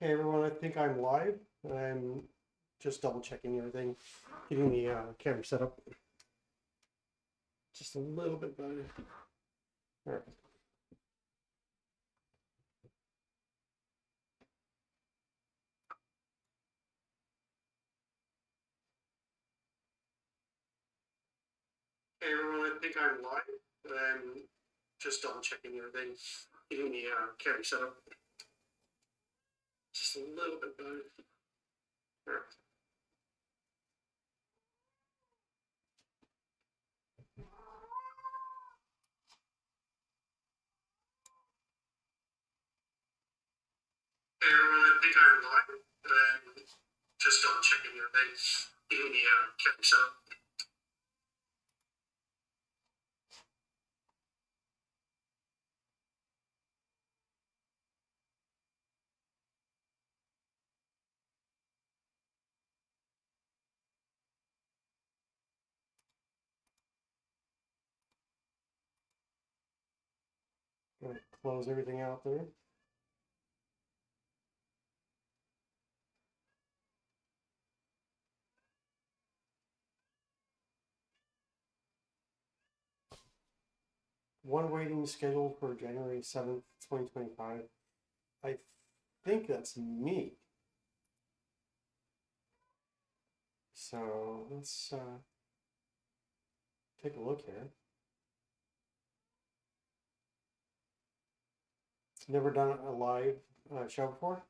Okay, everyone, I think I'm live. I'm just double checking everything, getting the camera set up just a little bit better. All right. Hey, everyone, I think I'm live. I'm just double checking everything, getting the camera set up just a little bit better. All right. Hey, everyone, I think I'm live. I'm just double checking everything, getting the camera set up. Gonna close everything out there. One waiting scheduled for January 7th, 2025. I think that's me. So let's take a look here. Never done a live show before,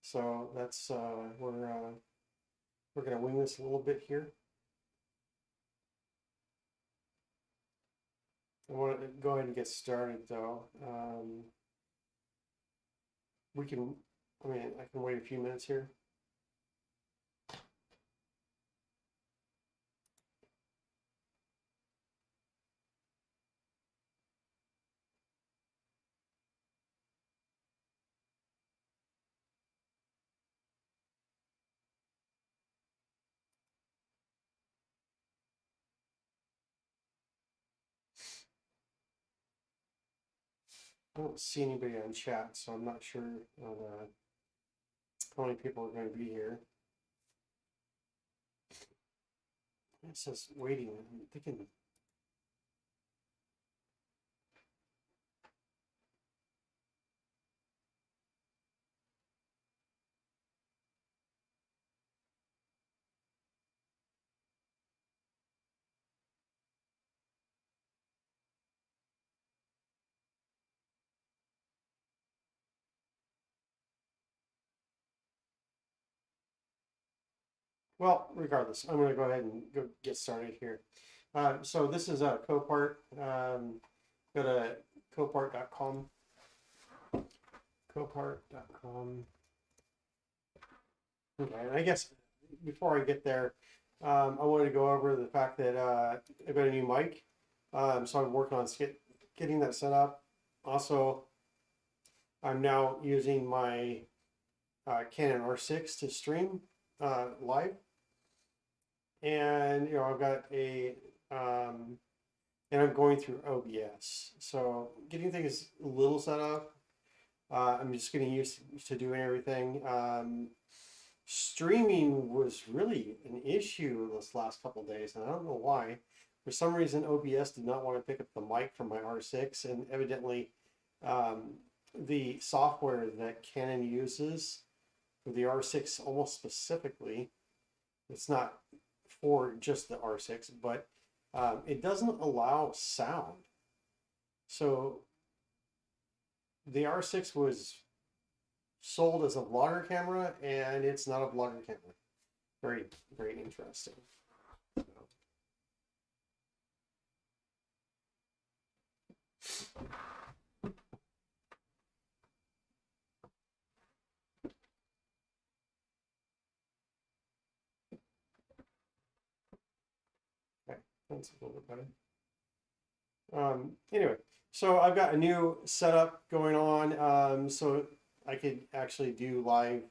so that's we're gonna wing this a little bit here. I want to go ahead and get started though. We can, I mean, I can wait a few minutes here. I don't see anybody on chat, so I'm not sure how many people are going to be here. It says waiting. I'm thinking. Well, regardless, I'm going to go ahead and go get started here. So this is a Copart. Go to copart.com. Copart.com. Okay, and I guess before I get there, I wanted to go over the fact that I've got a new mic. So I'm working on getting that set up. Also, I'm now using my Canon R6 to stream live. And, I've got and I'm going through OBS. So getting things a little set up. I'm just getting used to doing everything. Streaming was really an issue this last couple of days, and I don't know why. For some reason, OBS did not want to pick up the mic from my R6, and evidently, the software that Canon uses for the R6 almost specifically, it's not for just the R6, but it doesn't allow sound. So the R6 was sold as a vlogger camera, and it's not a vlogger camera. Very, very interesting. Okay, that's a little bit better. Anyway, so I've got a new setup going on, so I could actually do live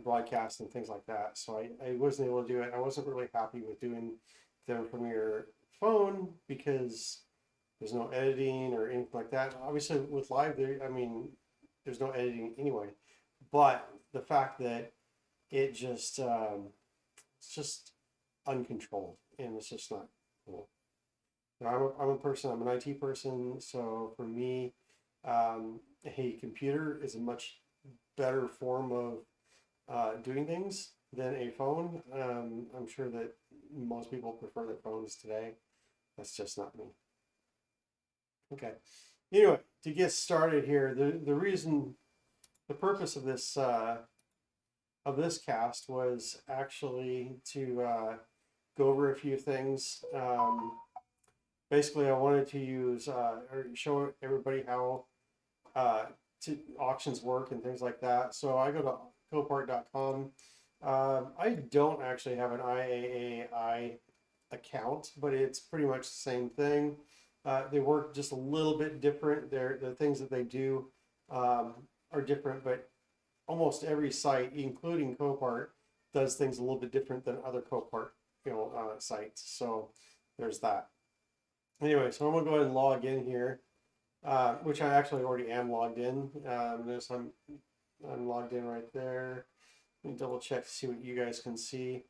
broadcasts and things like that. So I wasn't able to do it. I wasn't really happy with doing them from your phone because there's no editing or anything like that. Obviously, with live, I mean, there's no editing anyway. but the fact that it just it's just uncontrolled, and it's just not cool. I'm a person, I'm an IT person, so for me, a computer is a much better form of doing things than a phone. I'm sure that most people prefer their phones today. That's just not me. Okay. Anyway, to get started here, the reason, the purpose of this cast was actually to go over a few things. Basically, I wanted to use or show everybody how auctions work and things like that. So I go to Copart.com. I don't actually have an IAAI account, but it's pretty much the same thing. They work just a little bit different. The things that they do are different, but almost every site, including Copart, does things a little bit different than other Copart, sites. So there's that. Anyway, so I'm gonna go ahead and log in here, which I actually already am logged in. Notice I'm logged in right there. Let me double check to see what you guys can see.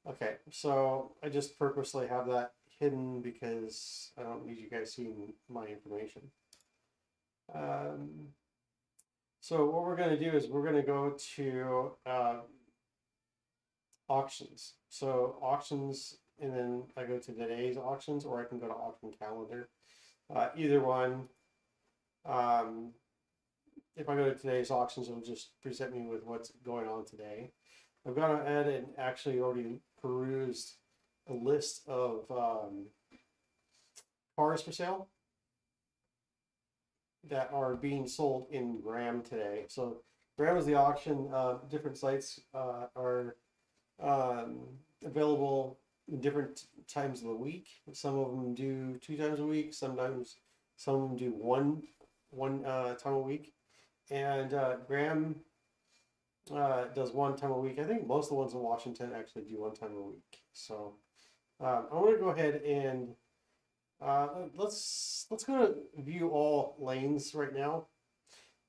Okay, so I just purposely have that hidden because I don't need you guys seeing my information. So what we're going to do is we're going to go to auctions. So auctions, and then I go to today's auctions, or I can go to auction calendar. Either one. If I go to today's auctions, it'll just present me with what's going on today. I've gone ahead and actually already perused a list of cars for sale that are being sold in Graham today. So Graham is the auction. Different sites are available in different times of the week. Some of them do 2 times a week. Sometimes some of them do one time a week. And Graham does 1 time a week. I think most of the ones in Washington actually do 1 time a week. So I'm going to go ahead and let's go to view all lanes right now.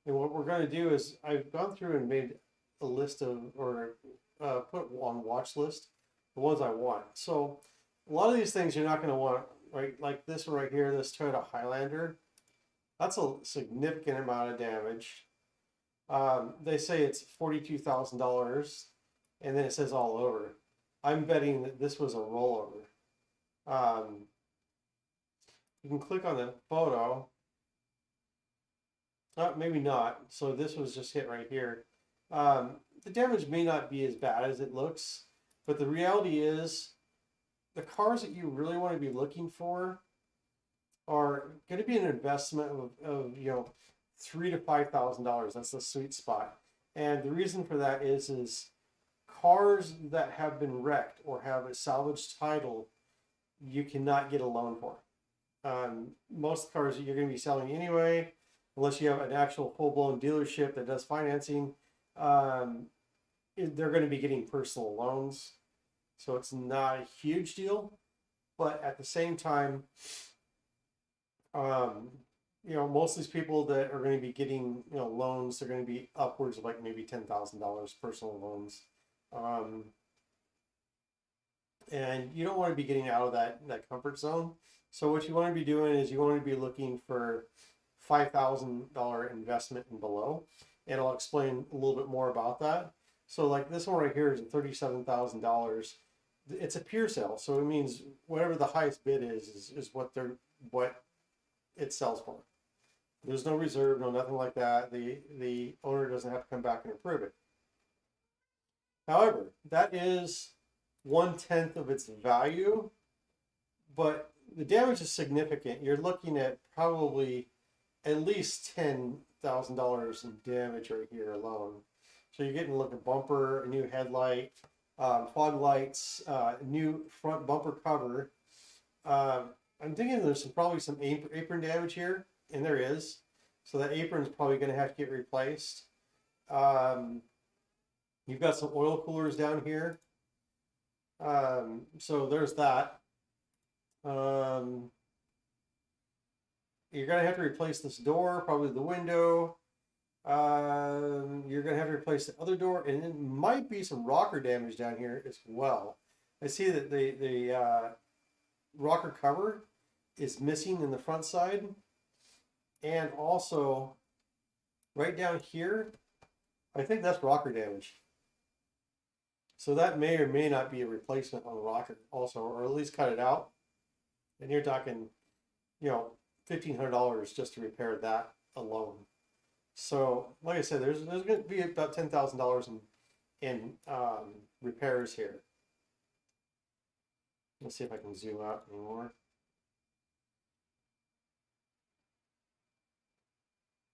And what we're going to do is I've gone through and made a list of, or put on watch list the ones I want. So a lot of these things you're not going to want, right? Like this one right here, this Toyota Highlander. That's a significant amount of damage. They say it's $42,000, and then it says all over. I'm betting that this was a rollover. You can click on the photo. Maybe not. So this was just hit right here. The damage may not be as bad as it looks, but the reality is the cars that you really want to be looking for are going to be an investment of $3,000 to $5,000. That's the sweet spot. And the reason for that is cars that have been wrecked or have a salvage title, you cannot get a loan for. Most cars that you're going to be selling anyway, unless you have an actual full-blown dealership that does financing, they're going to be getting personal loans. So it's not a huge deal, but at the same time, most of these people that are going to be getting, loans, they're going to be upwards of like maybe $10,000 personal loans. And you don't want to be getting out of that comfort zone. So what you want to be doing is you want to be looking for $5,000 investment and below. And I'll explain a little bit more about that. So like this one right here is $37,000. It's a pure sale. So it means whatever the highest bid is what it sells for. There's no reserve, no nothing like that. The owner doesn't have to come back and approve it. However, that is 1/10 of its value, but the damage is significant. You're looking at probably at least $10,000 in damage right here alone. So you're getting a look at bumper, a new headlight, fog lights, new front bumper cover. I'm thinking there's probably some apron damage here, and there is. So that apron is probably going to have to get replaced. You've got some oil coolers down here. So there's that. You're going to have to replace this door, probably the window. You're gonna have to replace the other door, and it might be some rocker damage down here as well. I see that the rocker cover is missing in the front side, and also right down here, I think that's rocker damage. So that may or may not be a replacement on the rocker also, or at least cut it out. And you're talking, you know, $1,500 just to repair that alone. So, like I said, there's going to be about $10,000 in repairs here. Let's see if I can zoom out anymore.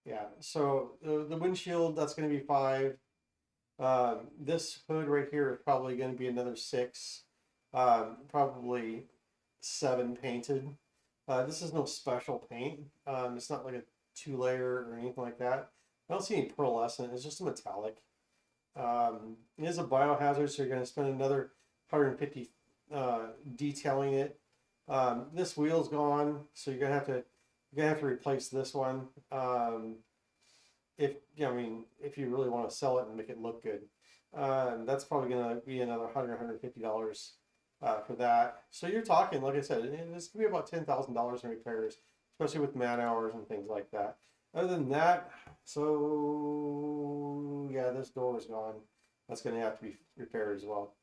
Yeah, so the windshield, that's going to be 5. This hood right here is probably going to be another 6. Probably 7 painted. This is no special paint. It's not like a 2-layer or anything like that. I don't see any pearlescent. It's just a metallic. It is a biohazard, so you're going to spend another 150 detailing it. This wheel's gone, so you're gonna have to replace this one. If I mean, if you really want to sell it and make it look good, that's probably gonna be another $150 for that. So you're talking, like I said, it's gonna be about $10,000 in repairs, especially with man hours and things like that. Other than that, so yeah, this door is gone. That's gonna have to be repaired as well.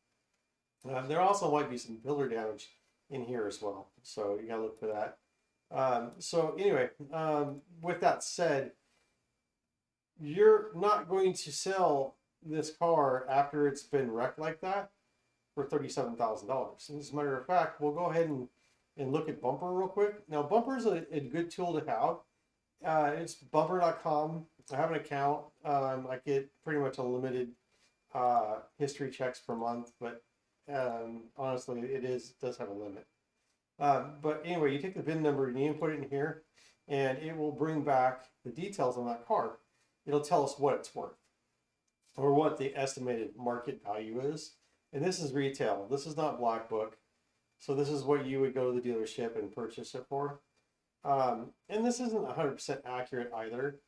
There also might be some pillar damage in here as well, so you gotta look for that. So anyway, with that said, you're not going to sell this car after it's been wrecked like that for $37,000. As a matter of fact, we'll go ahead and look at Bumper real quick. Now, Bumper is a good tool to have. It's bumper.com. I have an account. I get pretty much unlimited history checks per month, but honestly, does have a limit. But anyway, you take the VIN number and you input it in here, and it will bring back the details on that car. It'll tell us what it's worth, or what the estimated market value is. And this is retail. This is not Black Book. So this is what you would go to the dealership and purchase it for. And this isn't 100% accurate either.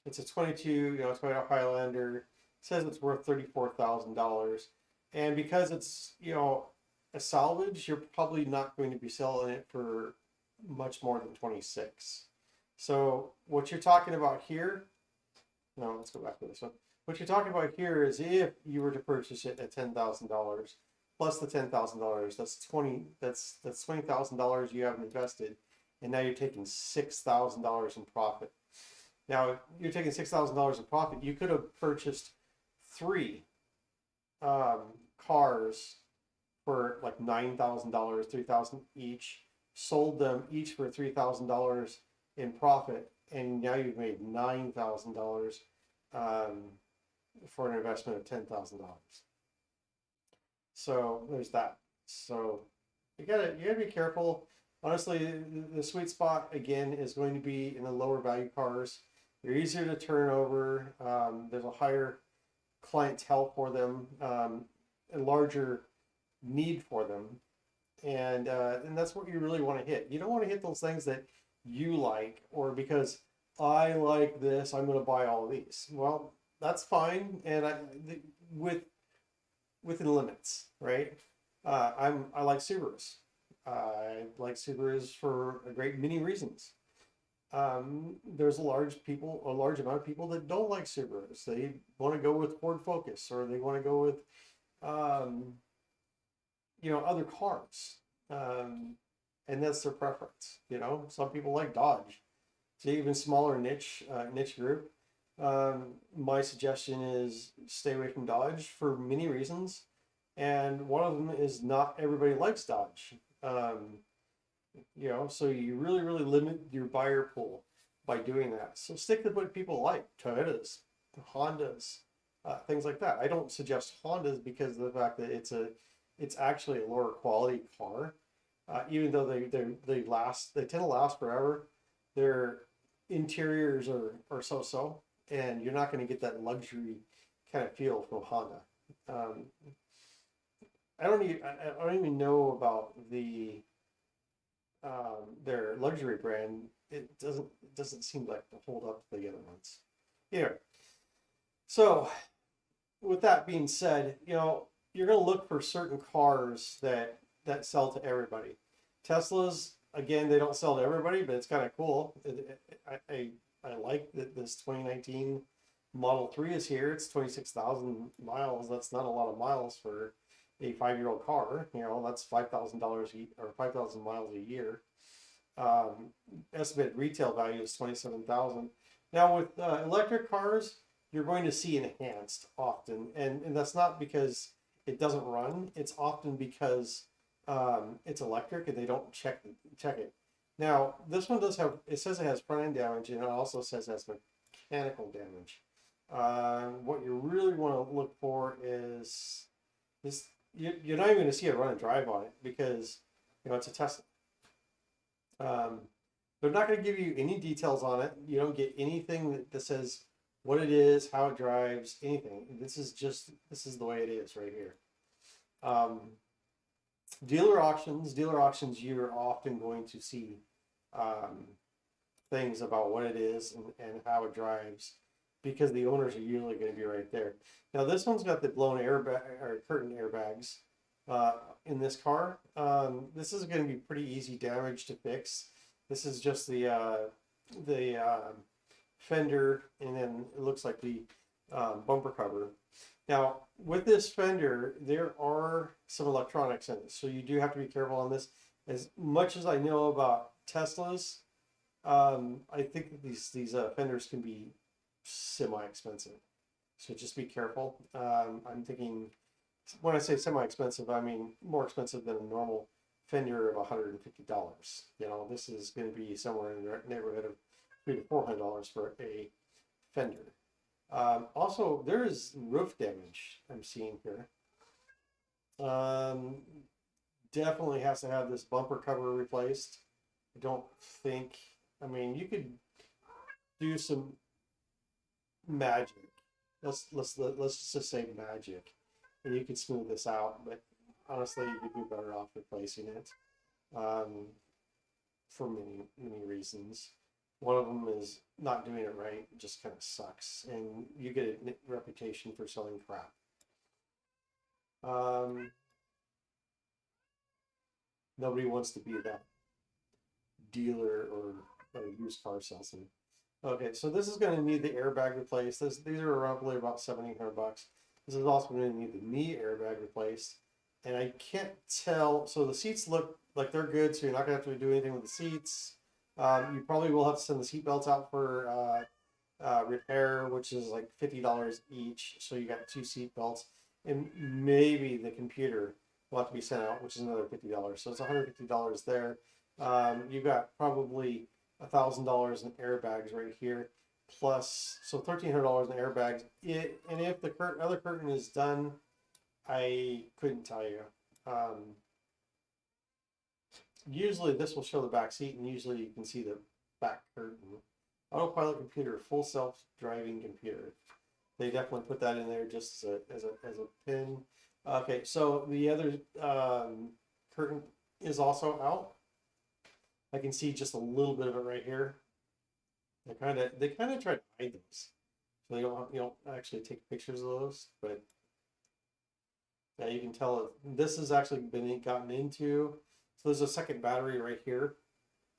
It's a 22, Toyota Highlander. It says it's worth $34,000. And because it's, a salvage, you're probably not going to be selling it for much more than 26. So what you're talking about here, no, let's go back to this one. What you're talking about here is if you were to purchase it at $10,000 plus the $10,000, that's $20,000 you haven't invested, and now you're taking $6,000 in profit. Now, if you're taking $6,000 in profit, you could have purchased 3 cars for like $9,000, $3,000 each, sold them each for $3,000 in profit, and now you've made $9,000 for an investment of $10,000. So there's that. So you gotta be careful. Honestly, the sweet spot again is going to be in the lower value cars. They're easier to turn over. There's a higher clientele for them, a larger need for them, and that's what you really want to hit. You don't want to hit those things that you like, or because I like this, I'm going to buy all of these. Well, that's fine, and within limits, right? I like Subarus. I like Subarus for a great many reasons. There's a large amount of people that don't like Subarus. They want to go with Ford Focus, or they want to go with other cars, and that's their preference. Some people like Dodge. It's an even smaller niche group. My suggestion is stay away from Dodge for many reasons, and one of them is not everybody likes Dodge. So you really, really limit your buyer pool by doing that. So stick to what people like: Toyotas, Hondas, things like that. I don't suggest Hondas because of the fact that it's actually a lower quality car. Even though they tend to last forever. Their interiors are so, and you're not going to get that luxury kind of feel from Honda. I don't even know about the their luxury brand, it doesn't seem like to hold up to the other ones. Anyway, so with that being said, you're going to look for certain cars that sell to everybody. Teslas, again, they don't sell to everybody, but it's kind of cool. I like that this 2019 Model 3 is here. It's 26,000 miles. That's not a lot of miles for a 5-year-old car. That's $5,000 or 5,000 miles a year. Estimated retail value is 27,000. Now with electric cars, you're going to see enhanced often, and that's not because it doesn't run. It's often because it's electric and they don't check it. Now this one does have. It says it has front end damage, and it also says it has mechanical damage. What you really want to look for is this. You're not even going to see a run and drive on it because it's a Tesla. They're not going to give you any details on it. You don't get anything that says what it is, how it drives, anything. This is the way it is right here. Dealer auctions, you're often going to see things about what it is and how it drives because the owners are usually going to be right there. Now this one's got the blown airbag or curtain airbags in this car. This is going to be pretty easy damage to fix. This is just the fender, and then it looks like the bumper cover. Now with this fender, there are some electronics in it, so you do have to be careful on this. As much as I know about Teslas, I think that these fenders can be semi-expensive, so just be careful. I'm thinking, when I say semi-expensive, I mean more expensive than a normal fender of $150. This is going to be somewhere in the neighborhood of $300 to $400 for a fender. Also, there is roof damage I'm seeing here. Definitely has to have this bumper cover replaced. I don't think. I mean, you could do some magic. Let's just say magic, and you could smooth this out. But honestly, you'd be better off replacing it for many reasons. One of them is not doing it right. It just kind of sucks, and you get a reputation for selling crap. Nobody wants to be that dealer or used car salesman. Okay, so this is going to need the airbag replaced. These are roughly about $1,700. This is also going to need the knee airbag replaced. And I can't tell, so the seats look like they're good, so you're not going to have to do anything with the seats. You probably will have to send the seat belts out for repair, which is like $50 each. So you got 2 seat belts, and maybe the computer will have to be sent out, which is another $50. So it's $150 there. You got probably $1,000 in airbags right here, plus so $1,300 in airbags. And if the other curtain is done, I couldn't tell you. Usually this will show the back seat, and usually you can see the back curtain. Autopilot computer, full self-driving computer. They definitely put that in there just as a pin. Okay, so the other curtain is also out. I can see just a little bit of it right here. They kind of try to hide those, so you don't actually take pictures of those. But yeah, you can tell this has actually been gotten into. So there's a second battery right here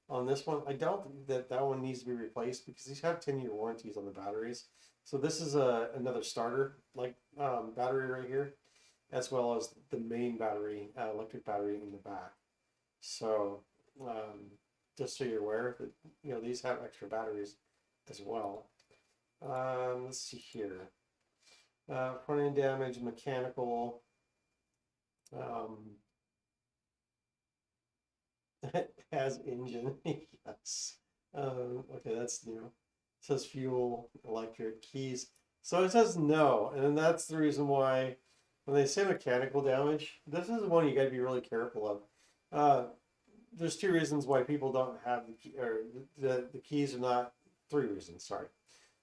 on this one. I doubt that one needs to be replaced because these have 10-year warranties on the batteries. So this is another starter battery right here, as well as the main battery, electric battery in the back. So just so you're aware that these have extra batteries as well. Let's see here. Front end damage, mechanical. Has engine. Yes. Okay, that's new. It says fuel, electric, keys. So it says no, and that's the reason why when they say mechanical damage, this is one you got to be really careful of. There's 2 reasons why people don't have the keys are not. 3 reasons. Sorry,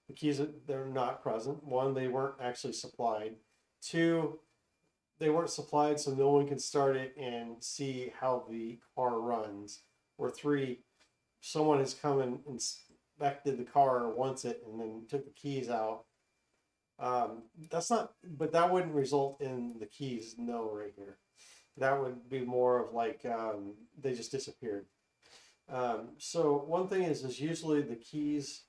the keys they're not present. 1, they weren't actually supplied. 2, they weren't supplied, so no one can start it and see how the car runs or 3, someone has come and inspected the car, wants it, and then took the keys out. That's not, but that wouldn't result in the keys no right here. That would be more of like they just disappeared. So one thing is usually the keys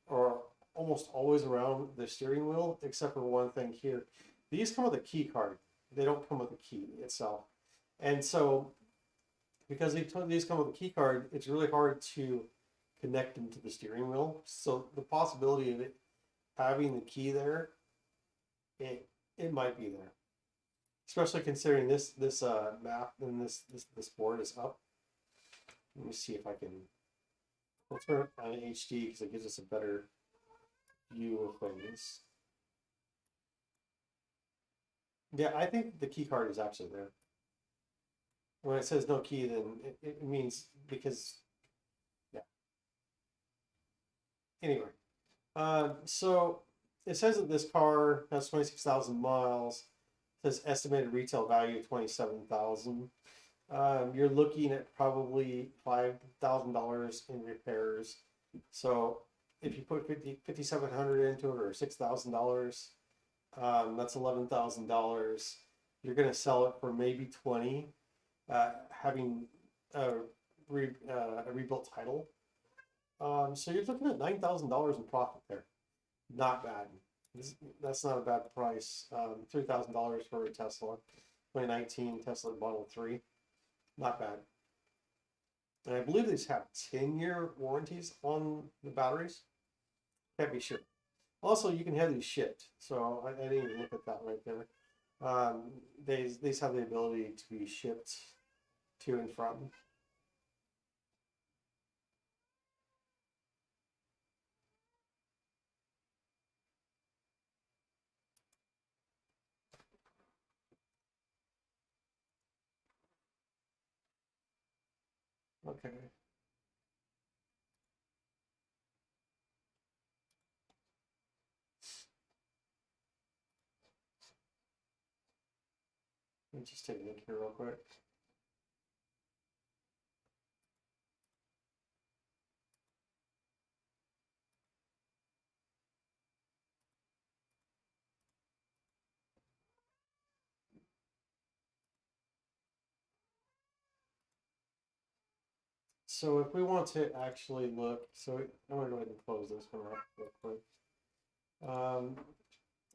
are almost always around the steering wheel, except for one thing here. These come with a key card. They don't come with a key itself. And so because these come with a key card, it's really hard to connect them to the steering wheel. So the possibility of it having the key there, it might be there. Especially considering this map and this board is up. Let me see if I can. We'll turn it on HD because it gives us a better view of things. Yeah, I think the key card is actually there. When it says no key, then it means because, yeah. Anyway, so it says that this car has 26,000 miles. It says estimated retail value of 27,000. You're looking at probably $5,000 in repairs. So if you put 5,700 into it or $6,000, that's $11,000. You're going to sell it for maybe 20, having a rebuilt title. So you're looking at $9,000 in profit there. Not bad. That's not a bad price. $3,000 for a Tesla, 2019 Tesla Model 3. Not bad. And I believe these have 10-year warranties on the batteries. Can't be sure. Also, you can have these shipped. So I didn't even look at that right there. These have the ability to be shipped to and from. Okay. Let me just take a look here real quick. So if we want to actually look, so I'm going to go ahead and close this one up real quick.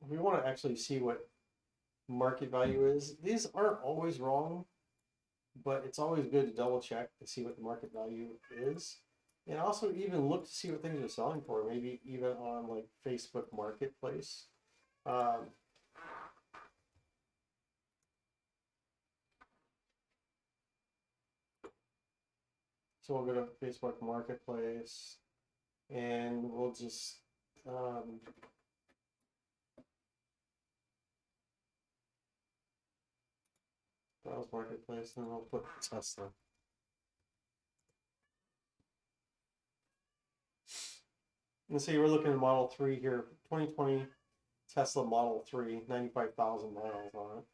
If we want to actually see what market value is, these aren't always wrong, but it's always good to double check to see what the market value is. And also even look to see what things are selling for, maybe even on like Facebook Marketplace. So we'll go to Facebook Marketplace and we'll just browse Marketplace and we'll put Tesla. And see, we're looking at Model 3 here, 2020 Tesla Model 3, 95,000 miles on it.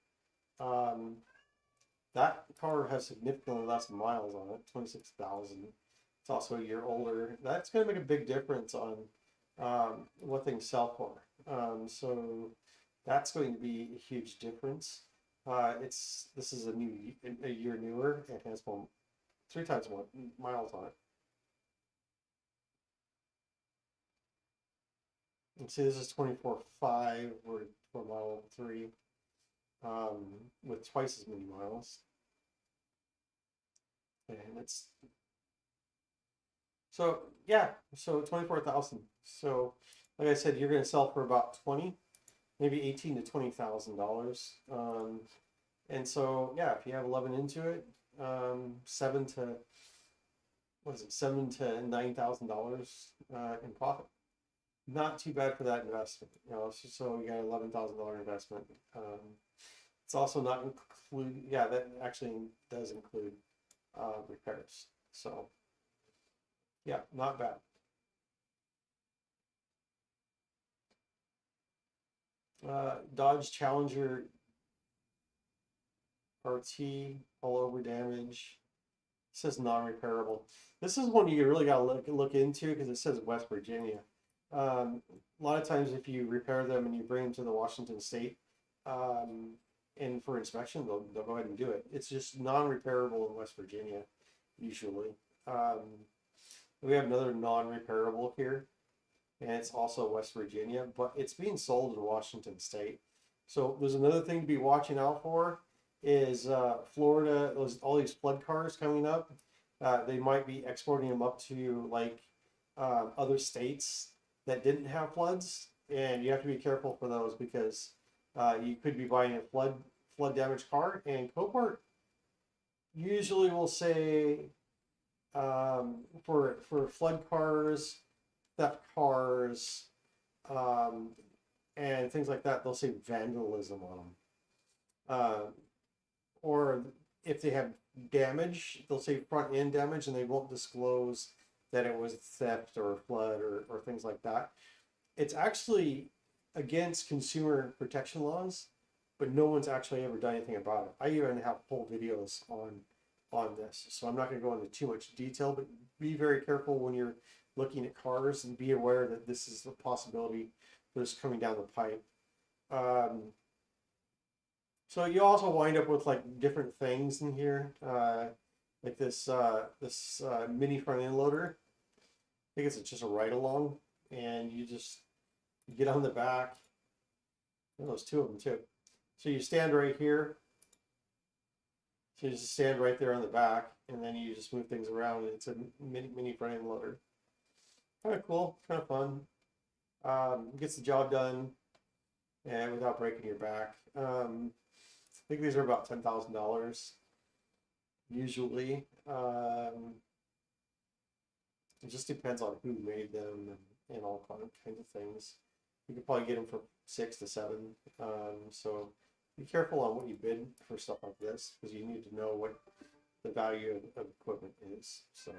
That car has significantly less miles on it, 26,000. It's also a year older. That's going to make a big difference on what things sell for. So that's going to be a huge difference. This is a year newer. It has 3 times more miles on it. And see, this is 24.5 for Model 3 with twice as many miles. And it's so yeah, so 24,000. So like I said, you're going to sell for about 20, maybe 18 to $20,000. And so yeah, if you have 11 into it, $7 to $9,000 in profit. Not too bad for that investment. You know, so you got an $11,000 investment. It's also not include. Yeah, that actually does include repairs. So yeah, not bad. Dodge Challenger RT, all over damage. says non-repairable. This is one you really got to look into because it says West Virginia. A lot of times, if you repair them and you bring them to the Washington State, and for inspection, they'll go ahead and do it. It's just non-repairable in West Virginia, usually. Um, we have another non-repairable here, and it's also West Virginia, but it's being sold in Washington State. So there's another thing to be watching out for is Florida, all these flood cars coming up. They might be exporting them up to like other states that didn't have floods, and you have to be careful for those because you could be buying a flood damaged car, and Copart usually will say for flood cars, theft cars, um, and things like that, they'll say vandalism on them. Or if they have damage, they'll say front end damage, and they won't disclose that it was theft or flood or things like that. It's actually against consumer protection laws, but no one's actually ever done anything about it. I even have full videos on this, so I'm not going to go into too much detail, but be very careful when you're looking at cars and be aware that this is a possibility that's coming down the pipe. So you also wind up with like different things in here, like this mini front end loader. I think it's just a ride along, and you get on the back. Oh, there's two of them too. So you stand right here. So you just stand right there on the back, and then you just move things around. And it's a mini front end loader. Kind of cool, kind of fun. Gets the job done, and without breaking your back. I think these are about $10,000 usually. It just depends on who made them and all kinds of things. You could probably get them for 6 to 7. So be careful on what you bid for stuff like this because you need to know what the value of equipment is. So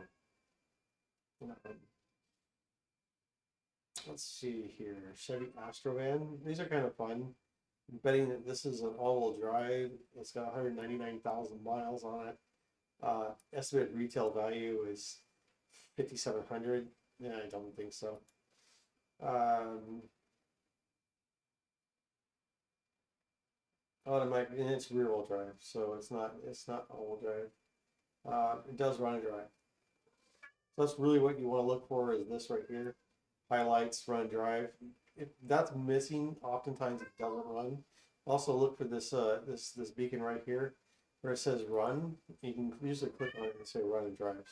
let's see here, Chevy Astrovan. These are kind of fun. I'm betting that this is an all-wheel drive. It's got 199,000 miles on it. Estimated retail value is 5,700. Yeah, I don't think so. Automatic, and it's rear-wheel drive, so it's not all-wheel drive. It does run and drive. So that's really what you want to look for is this right here. Highlights, run and drive. If that's missing, oftentimes it doesn't run. Also look for this this beacon right here where it says run. You can usually click on it and say run and drives.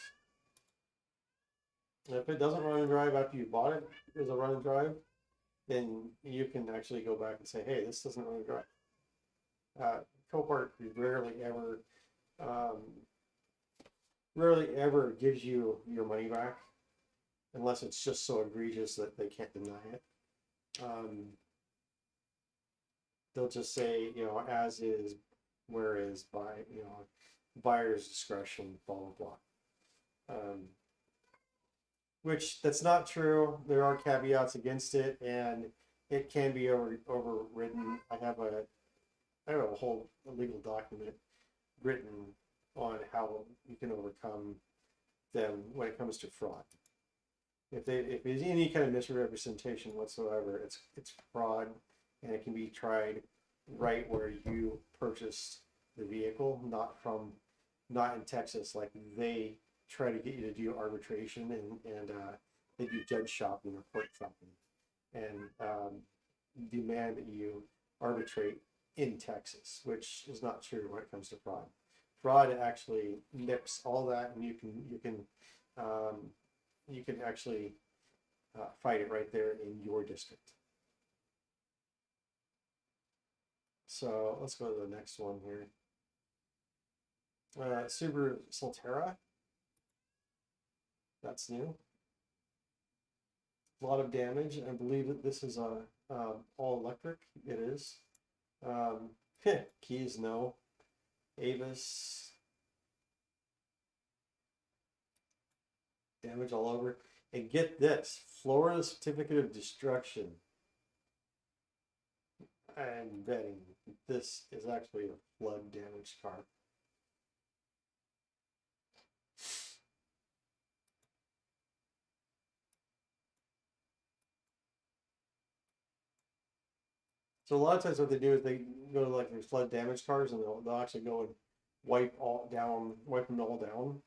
And if it doesn't run and drive after you bought it as a run and drive, then you can actually go back and say, hey, this doesn't run and drive. Copart rarely ever gives you your money back unless it's just so egregious that they can't deny it. They'll just say, as is, where is, by, buyer's discretion, blah, blah, blah. Which that's not true. There are caveats against it, and it can be overridden. I have a whole legal document written on how you can overcome them when it comes to fraud. If there's any kind of misrepresentation whatsoever, it's fraud, and it can be tried right where you purchased the vehicle, not in Texas, like they try to get you to do arbitration and they do judge shopping or court shopping, and demand that you arbitrate in Texas, which is not true when it comes to fraud. Fraud actually nips all that, and you can actually fight it right there in your district. So let's go to the next one here. Subaru Solterra. That's new. A lot of damage. I believe that this is a all electric. It is. Keys, no. Avis. Damage all over. And get this, Florida Certificate of Destruction. I'm betting this is actually a flood damaged car. So a lot of times what they do is they go to like these flood damaged cars and they'll actually go and wipe them all down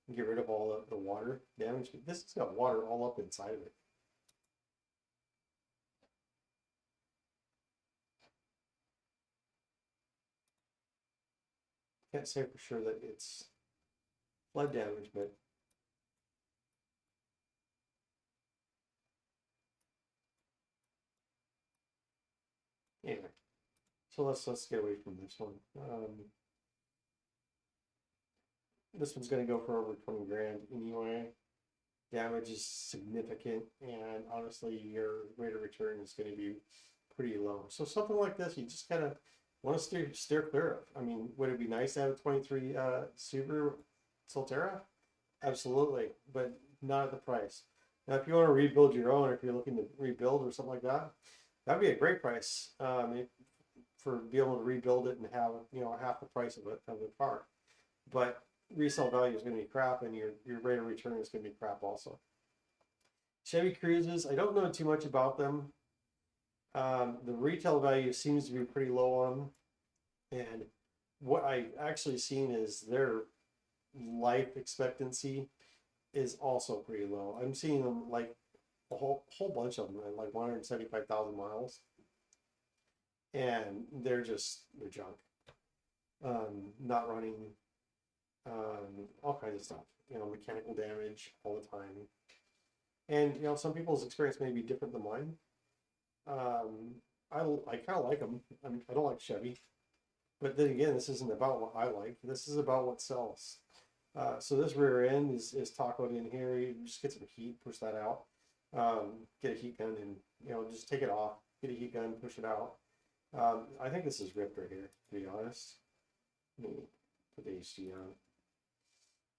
and get rid of all the water damage. But this has got water all up inside of it. Can't say for sure that it's flood damage, but anyway. So let's get away from this one. This one's going to go for over 20 grand anyway. Damage is significant, and honestly, your rate of return is going to be pretty low. So something like this, you just kind of want to steer clear of. I mean, would it be nice to have a 23 Subaru Solterra? Absolutely, but not at the price. Now, if you want to rebuild your own, or if you're looking to rebuild or something like that, that'd be a great price for being able to rebuild it and have half the price of the car. But resale value is going to be crap, and your rate of return is going to be crap also. Chevy Cruises, I don't know too much about them. The retail value seems to be pretty low on them, and what I actually seen is their life expectancy is also pretty low. I'm seeing them like a whole bunch of them at like 175,000 miles, and they're junk. Not running, all kinds of stuff. Mechanical damage all the time. And some people's experience may be different than mine. I kind of like them. I don't like Chevy, but then again, this isn't about what I like. This is about what sells. So this rear end is tacoed in here. You just get some heat, push that out. Get a heat gun and just take it off. Get a heat gun, push it out. I think this is ripped right here, to be honest. Let me put the HD on.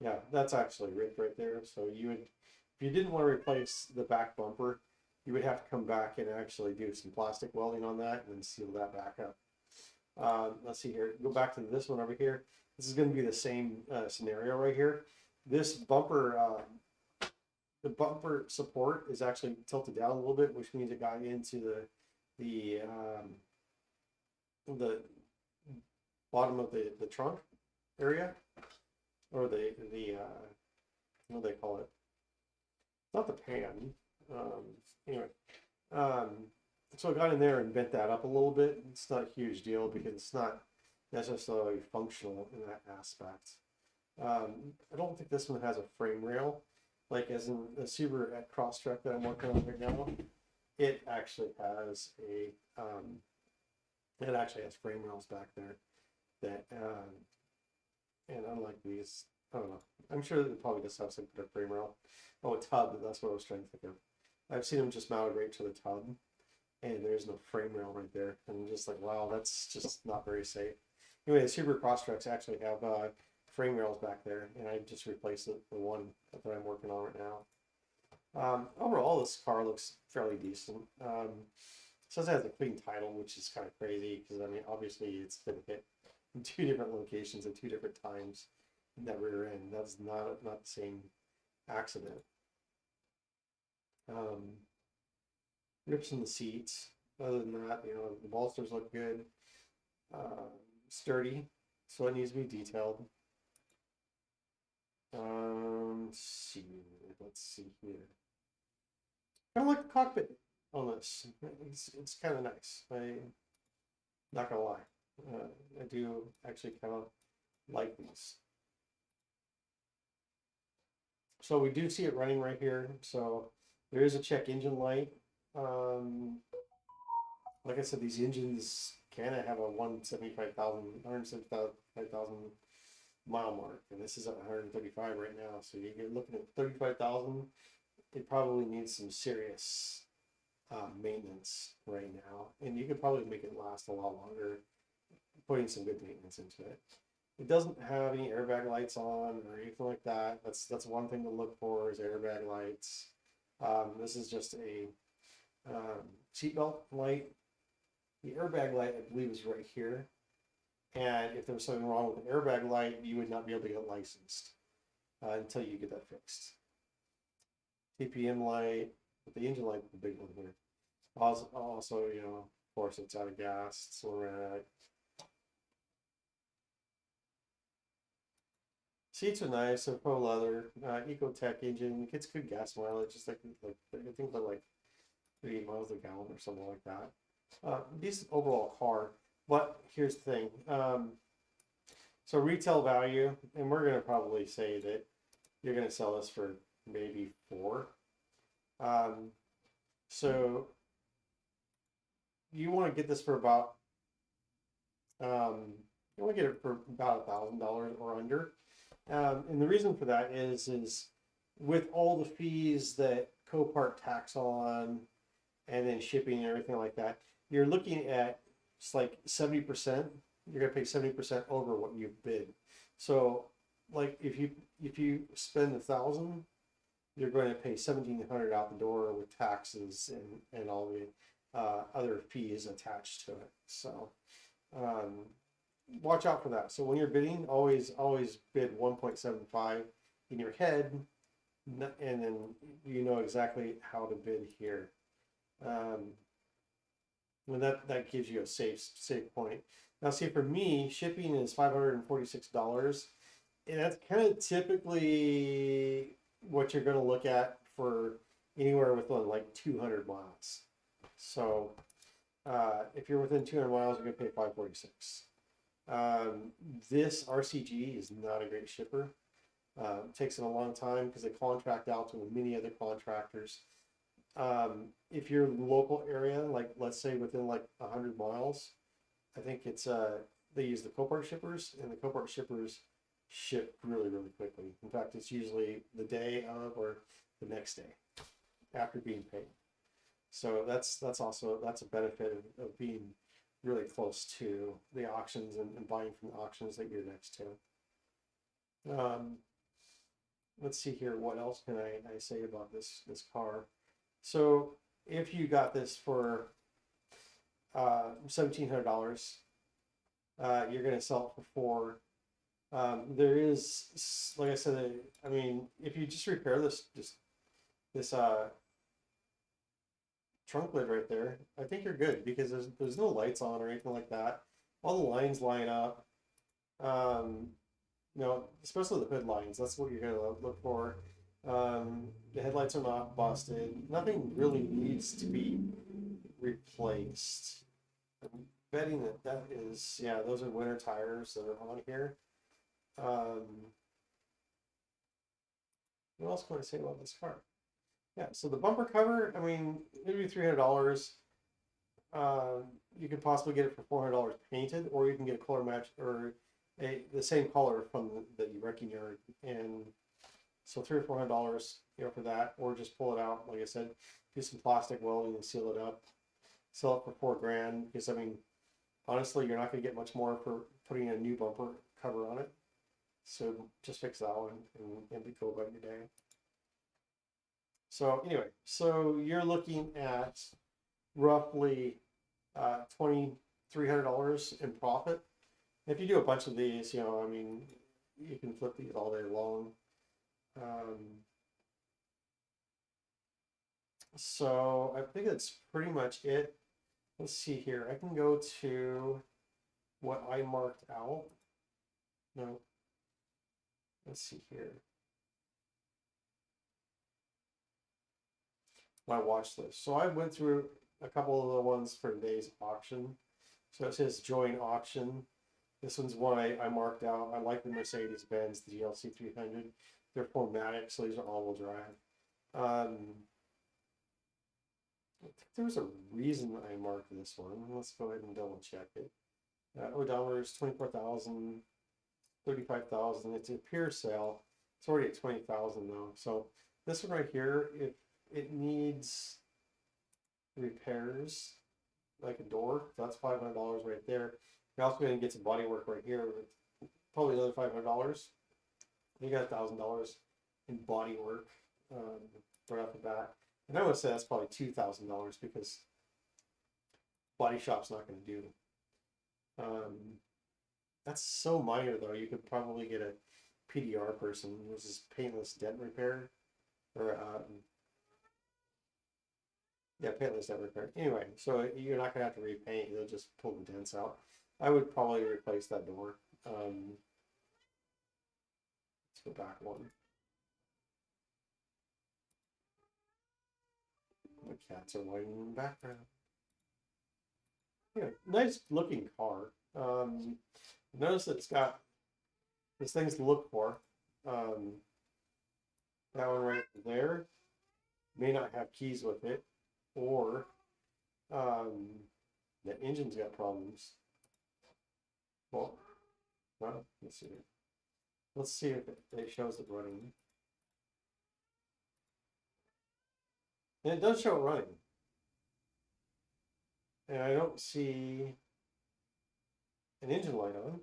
Yeah, that's actually ripped right there. So you would, if you didn't want to replace the back bumper, you would have to come back and actually do some plastic welding on that and then seal that back up. Let's see here. Go back to this one over here. This is going to be the same scenario right here. This bumper, the bumper support is actually tilted down a little bit, which means it got into the bottom of the trunk area, or the what do they call it? Not the pan. Anyway, so I got in there and bent that up a little bit. It's not a huge deal because it's not necessarily functional in that aspect. I don't think this one has a frame rail, like as in the Subaru Crosstrek that I'm working on right now. It actually has frame rails back there that, and unlike these, I don't know. I'm sure that it probably does have some kind of frame rail. Oh, a tub. That's what I was trying to think of. I've seen them just mounted right to the tub, and there's no frame rail right there. And I'm just like, wow, that's just not very safe. Anyway, the Subaru Crosstreks actually have frame rails back there, and I just replaced the one that I'm working on right now. Overall, this car looks fairly decent. It says it has a clean title, which is kind of crazy because obviously it's been hit in 2 different locations at 2 different times in that rear end. That's not the same accident. Rips in the seats. Other than that, the bolsters look good. Sturdy, so it needs to be detailed. Let's see here. Kind of like the cockpit on this. It's kind of nice. I'm not gonna lie. I do actually kind of like these. So we do see it running right here. So there is a check engine light. Like I said, these engines kind of have a 175,000 mile mark, and this is at 135 right now. So you're looking at 35,000. It probably needs some serious maintenance right now, and you could probably make it last a lot longer, putting some good maintenance into it. It doesn't have any airbag lights on or anything like that. That's one thing to look for is airbag lights. This is just a seatbelt light. The airbag light, I believe, is right here. And if there was something wrong with the airbag light, you would not be able to get licensed until you get that fixed. TPM light, but the engine light is the big one here. Also, course, it's out of gas, so we're at. Seats are nice, they're faux leather, Ecotech engine, gets good gas mileage, just like I think they're like 38 miles a gallon or something like that. Decent overall car, but here's the thing. So retail value, and we're gonna probably say that you're gonna sell this for maybe 4. So you want to get this for about you want to get it for about $1,000 or under. And the reason for that is with all the fees that Copart tax on, and then shipping and everything like that, you're looking at it's like 70%. You're gonna pay 70% over what you bid. So, like if you spend 1,000, you're going to pay 1,700 out the door with taxes and all the other fees attached to it. So, watch out for that. So when you're bidding, always bid 1.75 in your head, and then you know exactly how to bid here. And that gives you a safe point. Now, see, for me, shipping is $546, and that's kind of typically what you're going to look at for anywhere within like 200 miles. So if you're within 200 miles, you're going to pay $546. This RCG is not a great shipper. It takes them a long time because they contract out to many other contractors. If you're in the local area, like let's say within like 100 miles, I think it's they use the Copart shippers, and the Copart shippers ship really quickly. In fact, it's usually the day of or the next day after being paid. So that's a benefit of being really close to the auctions and buying from the auctions that you're next to. Let's see here. What else can I say about this car? So if you got this for $1,700, you're going to sell it for 4. There is, like I said, I mean, if you just repair this trunk lid right there, I think you're good because there's no lights on or anything like that. All the lines line up. You know, especially the hood lines. That's what you're gonna look for. The headlights are not busted. Nothing really needs to be replaced. I'm betting that is, yeah, those are winter tires that are on here. What else can I say about this car? Yeah, so the bumper cover, I mean, maybe $300. You could possibly get it for $400 painted, or you can get a color match or the same color from the wrecking yard, and so $300 or $400, you know, for that, or just pull it out. Like I said, do some plastic welding and seal it up. Sell it for $4,000 because I mean, honestly, you're not going to get much more for putting a new bumper cover on it. So just fix that one and be cool about your day. So anyway, so you're looking at roughly $2,300 in profit. If you do a bunch of these, you know, I mean, you can flip these all day long. So I think that's pretty much it. Let's see here. I can go to what I marked out. No. Let's see here. My watch list. So I went through a couple of the ones for today's auction. So it says join auction. This one's one I marked out. I like the Mercedes-Benz, the GLC 300. They're 4MATIC, so these are all-wheel drive. I think there was a reason I marked this one. Let's go ahead and double check it. Odometer's 24,000, 35,000. It's a pure sale. It's already at 20,000 though. So this one right here, if it needs repairs, like a door, that's $500 right there. You're also going to get some body work right here with probably another $500. You got $1,000 in body work right off the bat. And I would say that's probably $2,000 because body shop's not going to do. That's so minor though. You could probably get a PDR person, which is paintless dent repair, or Yeah, paintless never repair. Anyway, so you're not gonna have to repaint. You'll just pull the dents out. I would probably replace that door. Let's go back one. The cats are whining in the background. Yeah, nice looking car. Notice it's got there's things to look for. Um, that one right there may not have keys with it, or um, the engine's got problems. Well, let's see. Let's see if it shows it running. And it does show it running. And I don't see an engine light on.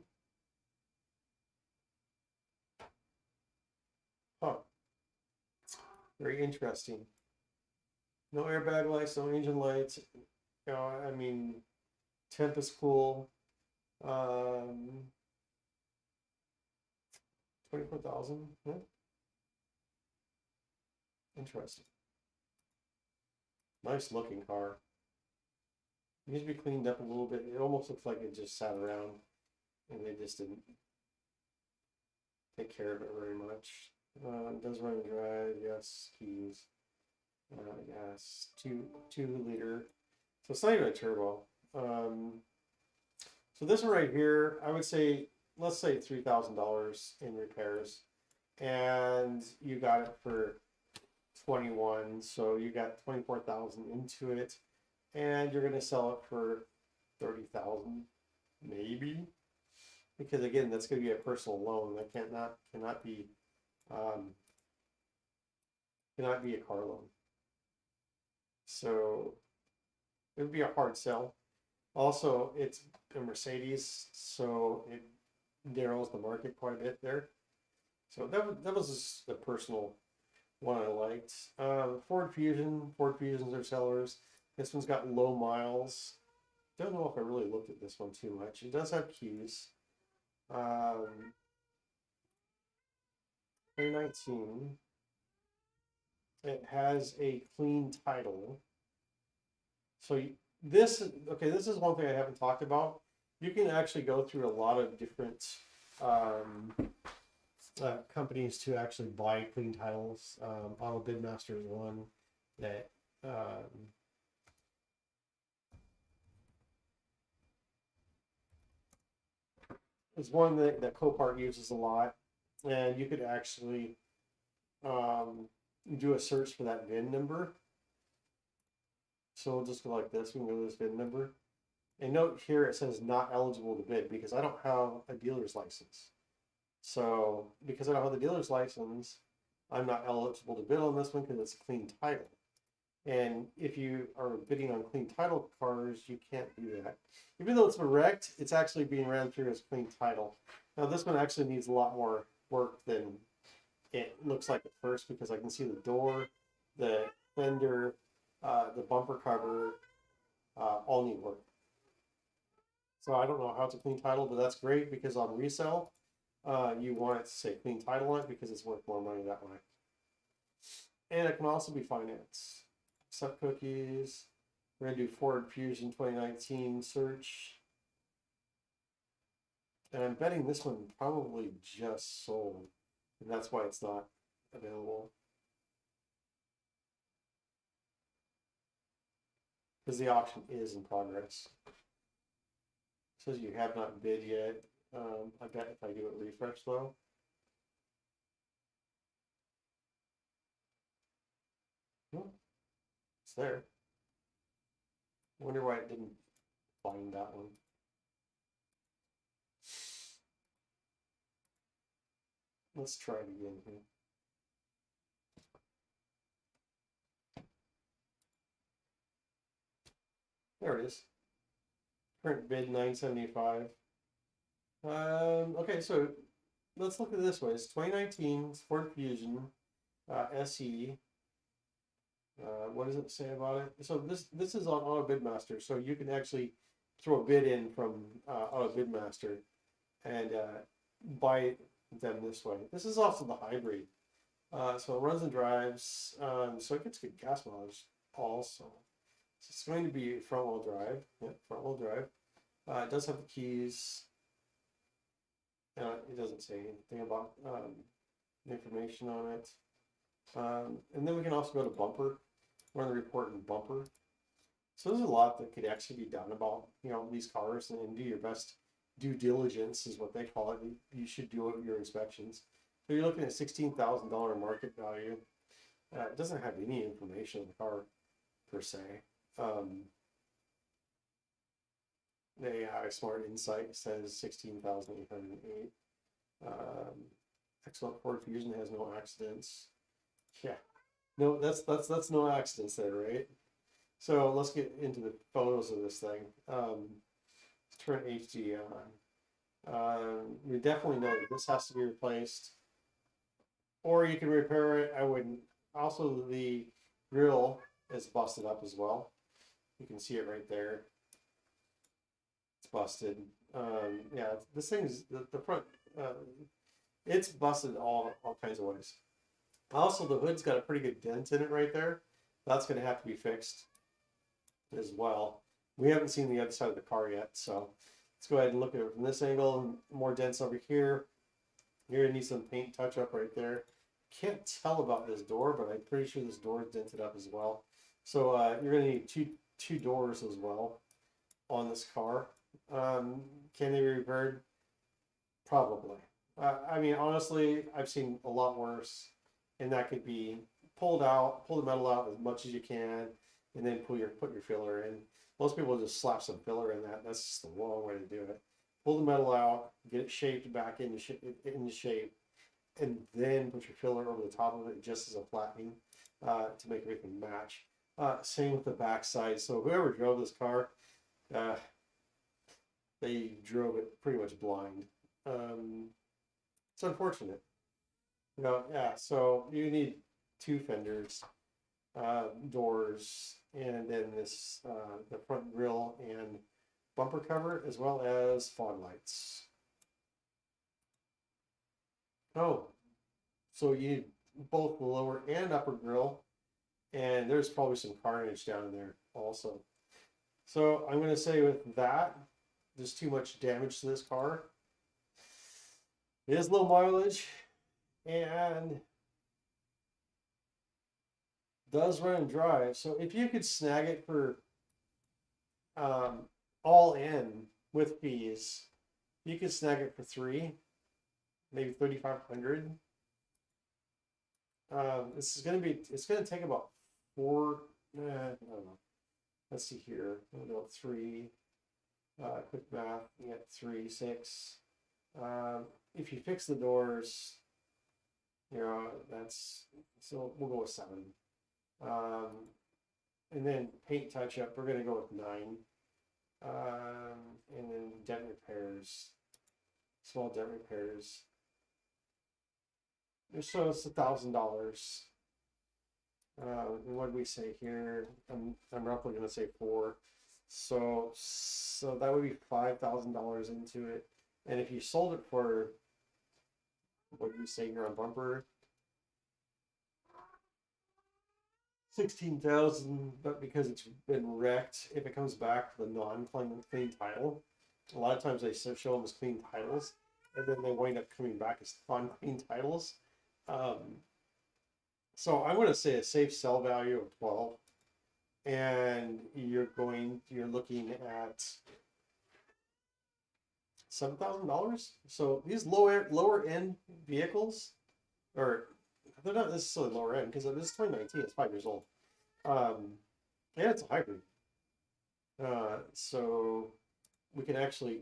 Huh. Very interesting. No airbag lights, no engine lights. You know, I mean, temp is cool. 24,000. Yeah. Interesting. Nice looking car. It needs to be cleaned up a little bit. It almost looks like it just sat around and they just didn't take care of it very much. It does run and drive, yes, keys. Yes, 2 liter. So it's not even a turbo. So this one right here, I would say, let's say $3,000 in repairs, and you got it for 21. So you got 24,000 into it, and you're gonna sell it for 30,000, maybe, because again, that's gonna be a personal loan. That um, cannot be a car loan. So it would be a hard sell. Also, it's a Mercedes, so it narrows the market quite a bit there. So that was just the personal one I liked. Ford Fusions are sellers. This one's got low miles. Don't know if I really looked at this one too much. It does have keys. 2019. It has a clean title. So this is one thing I haven't talked about. You can actually go through a lot of different um, companies to actually buy clean titles. Auto Bidmaster is one that is one that Copart uses a lot, and you could actually um, do a search for that VIN number. So we'll just go like this. We can go to this VIN number. And note here it says not eligible to bid because I don't have a dealer's license. So because I don't have the dealer's license, I'm not eligible to bid on this one because it's a clean title. And if you are bidding on clean title cars, you can't do that. Even though it's wrecked, it's actually being ran through as clean title. Now this one actually needs a lot more work than it looks like at first because I can see the door, the fender, the bumper cover, all need work. So I don't know how it's a clean title, but that's great because on resale, you want it to say clean title on it because it's worth more money that way. And it can also be financed. Accept cookies. We're gonna do Ford Fusion 2019 search. And I'm betting this one probably just sold. And that's why it's not available. Because the auction is in progress. It says you have not bid yet. I bet if I do it refresh though. Well, it's there. Wonder why it didn't find that one. Let's try it again here. There it is. Current bid 975. Okay, so let's look at it this way. It's 2019 Ford Fusion SE. What does it say about it? So this is on Auto Bidmaster, so you can actually throw a bid in from Auto Bidmaster and buy them this way. This is also the hybrid. So it runs and drives, so it gets good gas mileage also. It's going to be front wheel drive. Yep, front wheel drive. It does have the keys. It doesn't say anything about information on it. And then we can also go to bumper. We're going to report in bumper. So there's a lot that could actually be done about, you know, these cars, and do your best due diligence is what they call it. You should do your inspections. So you're looking at $16,000 market value. It doesn't have any information on the car per se. The AI Smart Insight says 16,808. Excellent Ford Fusion has no accidents. Yeah, no, that's no accidents there, right? So let's get into the photos of this thing. Let's turn HD on. You definitely know that this has to be replaced, or you can repair it. I wouldn't. Also, the grill is busted up as well. You can see it right there. It's busted. Yeah, this thing's the front. It's busted all kinds of ways. Also, the hood's got a pretty good dent in it right there. That's going to have to be fixed as well. We haven't seen the other side of the car yet, so let's go ahead and look at it from this angle. More dents over here. You're gonna need some paint touch up right there. Can't tell about this door, but I'm pretty sure this door is dented up as well. So you're gonna need two doors as well on this car. Can they be repaired? Probably. I mean, honestly, I've seen a lot worse, and that could be pull the metal out as much as you can, and then put your filler in. Most people just slap some filler in that. That's just the wrong way to do it. Pull the metal out, get it shaped back into shape, and then put your filler over the top of it just as a flattening to make everything match. Same with the back side. So whoever drove this car, they drove it pretty much blind. It's unfortunate. You know, yeah, so you need two fenders, doors, and then this the front grille and bumper cover, as well as fog lights. Oh, so you need both the lower and upper grille, and there's probably some carnage down in there also. So I'm going to say with that, there's too much damage to this car. It is low mileage and does run and drive. So if you could snag it for all in with fees, you could snag it for maybe 3,500. This is it's gonna take about four. I don't know. Let's see here. I'll go 3. Quick math. You get 3, 6. If you fix the doors, you know so we'll go with 7. And then paint touch up, we're gonna go with 9. And then dent repairs, small dent repairs. So it's $1,000. What do we say here? I'm roughly gonna say 4. So that would be $5,000 into it. And if you sold it for, what do you say here on bumper? 16,000, but because it's been wrecked, if it comes back with a non-clean title, a lot of times they show them as clean titles, and then they wind up coming back as non-clean titles. So I'm going to say a safe sell value of 12, and you're looking at $7,000. So these lower end vehicles, or they're not necessarily lower end because this is 2019. It's 5 years old. And it's a hybrid. So we can actually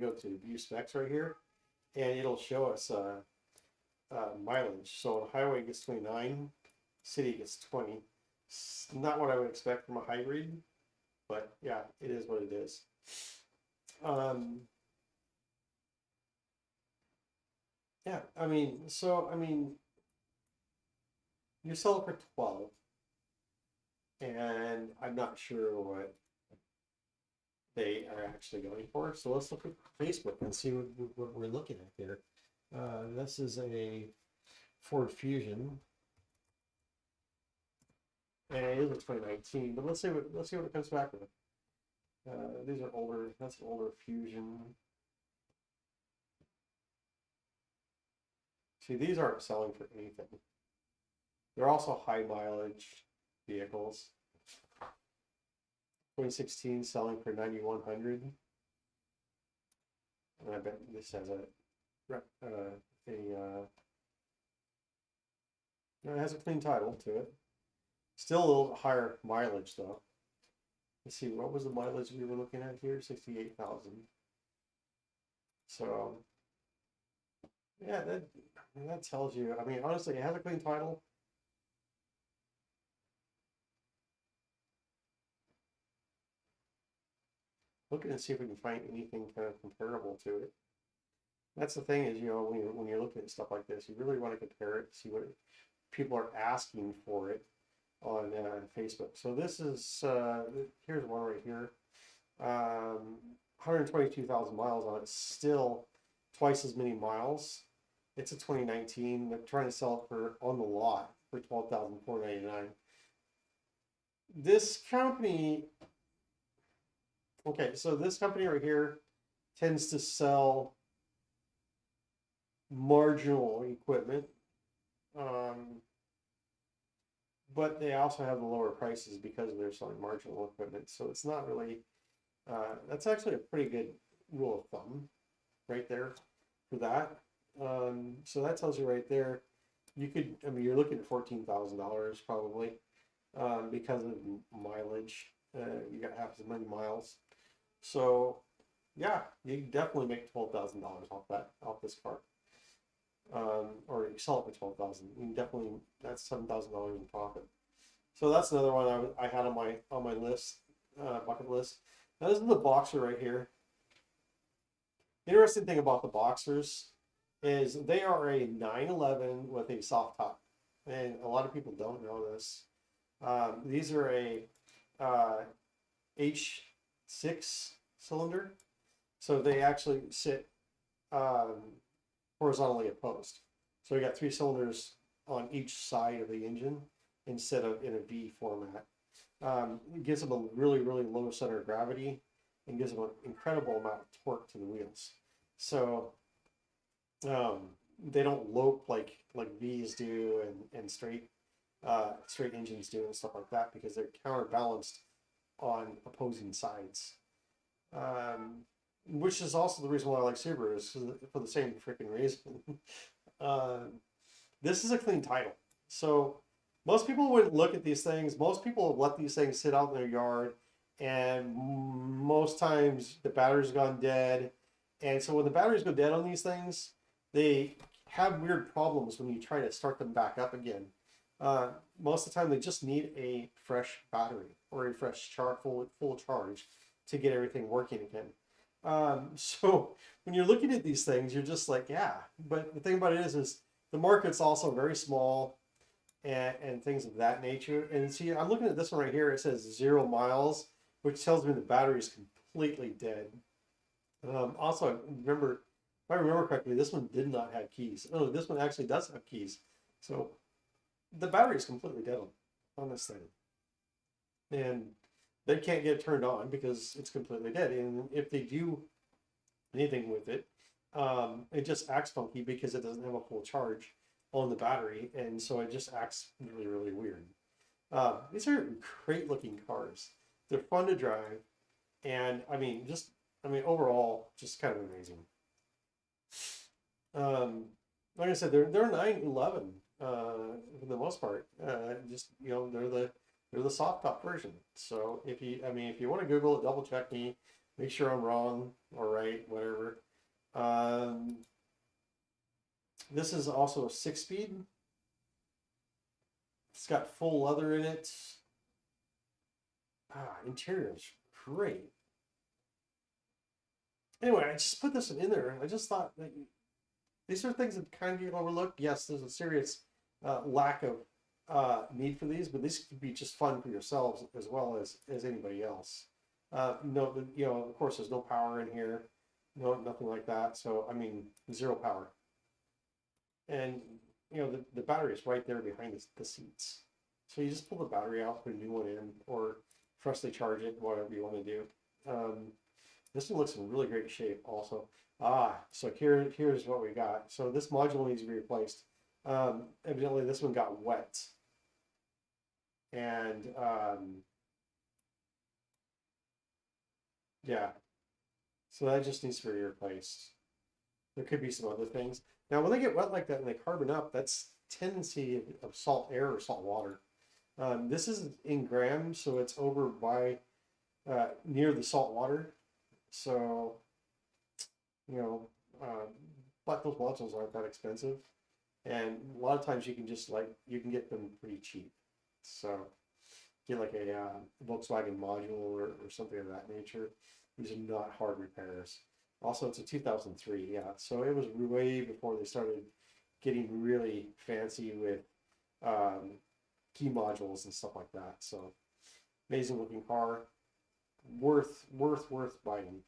go to view specs right here, and it'll show us mileage. So on highway it gets 29, city gets 20. It's not what I would expect from a hybrid, but yeah, it is what it is. Yeah, I mean, you sell it for 12, and I'm not sure what they are actually going for. So let's look at Facebook and see what we're looking at here. This is a Ford Fusion. And it is a 2019, but let's see what it comes back with. These are older. That's an older Fusion. See, these aren't selling for anything. They're also high mileage vehicles. 2016 selling for 9,100. And I bet this has it has a clean title to it. Still a little higher mileage though. Let's see, what was the mileage we were looking at here? 68,000. So yeah, that tells you. I mean, honestly, it has a clean title. Looking to see if we can find anything kind of comparable to it. That's the thing is, when you're looking at stuff like this, you really want to compare it, see what people are asking for it on Facebook. So this is here's one right here, 122,000 miles on it, still twice as many miles. It's a 2019. They're trying to sell it for on the lot for 12,499. This company, okay, so this company right here tends to sell marginal equipment, but they also have the lower prices because they're selling marginal equipment. So it's not really, that's actually a pretty good rule of thumb right there for that. So that tells you right there, you could, I mean, you're looking at $14,000 probably, because of mileage. You got half as many miles. So yeah, you can definitely make $12,000 off this car. Or you sell it for 12,000. You can definitely, that's $7,000 in profit. So that's another one I had on my list, bucket list. Now this is the Boxer right here. Interesting thing about the Boxers is they are a 911 with a soft top, and a lot of people don't know this. These are a H6 cylinder, so they actually sit horizontally opposed. So you got 3 cylinders on each side of the engine instead of in a V format. It gives them a really, really low center of gravity and gives them an incredible amount of torque to the wheels. So they don't lope like V's do and straight engines do and stuff like that because they're counterbalanced on opposing sides. Which is also the reason why I like Subarus, for the same freaking reason. This is a clean title. So most people wouldn't look at these things. Most people let these things sit out in their yard, and most times the battery's gone dead. And so when the batteries go dead on these things, they have weird problems when you try to start them back up again. Most of the time they just need a fresh battery or a fresh full charge to get everything working again. So when you're looking at these things, you're just like, yeah. But the thing about it is the market's also very small and things of that nature. And see, I'm looking at this one right here. It says 0 miles, which tells me the battery is completely dead. Also, if I remember correctly, this one did not have keys. Oh, this one actually does have keys. So the battery is completely dead on this thing. And they can't get it turned on because it's completely dead. And if they do anything with it, it just acts funky because it doesn't have a full charge on the battery. And so it just acts really, really weird. These are great looking cars. They're fun to drive. And overall, just kind of amazing. Like I said, they're 911 for the most part. They're the soft top version. So if you want to Google it, double check me, make sure I'm wrong or right, whatever. This is also a 6-speed. It's got full leather in it. Interior is great. Anyway, I just put this in there. I just thought that these are things that kind of get overlooked. Yes, there's a serious lack of need for these, but these could be just fun for yourselves as well as anybody else. No, of course, there's no power in here, nothing like that. So, I mean, 0 power, and the battery is right there behind the seats. So you just pull the battery out, put a new one in, or freshly charge it, whatever you want to do. Um, this one looks in really great shape also. So here's what we got. So this module needs to be replaced. Evidently this one got wet. And yeah, so that just needs to be replaced. There could be some other things. Now, when they get wet like that and they carbon up, that's tendency of salt air or salt water. This is in grams, so it's over by near the salt water. So, you know, um, but those modules aren't that expensive. And a lot of times you can just you can get them pretty cheap. So get like a Volkswagen module or something of that nature. These are not hard repairs. Also, it's a 2003, yeah. So it was way before they started getting really fancy with um, key modules and stuff like that. So amazing looking car, worth buying.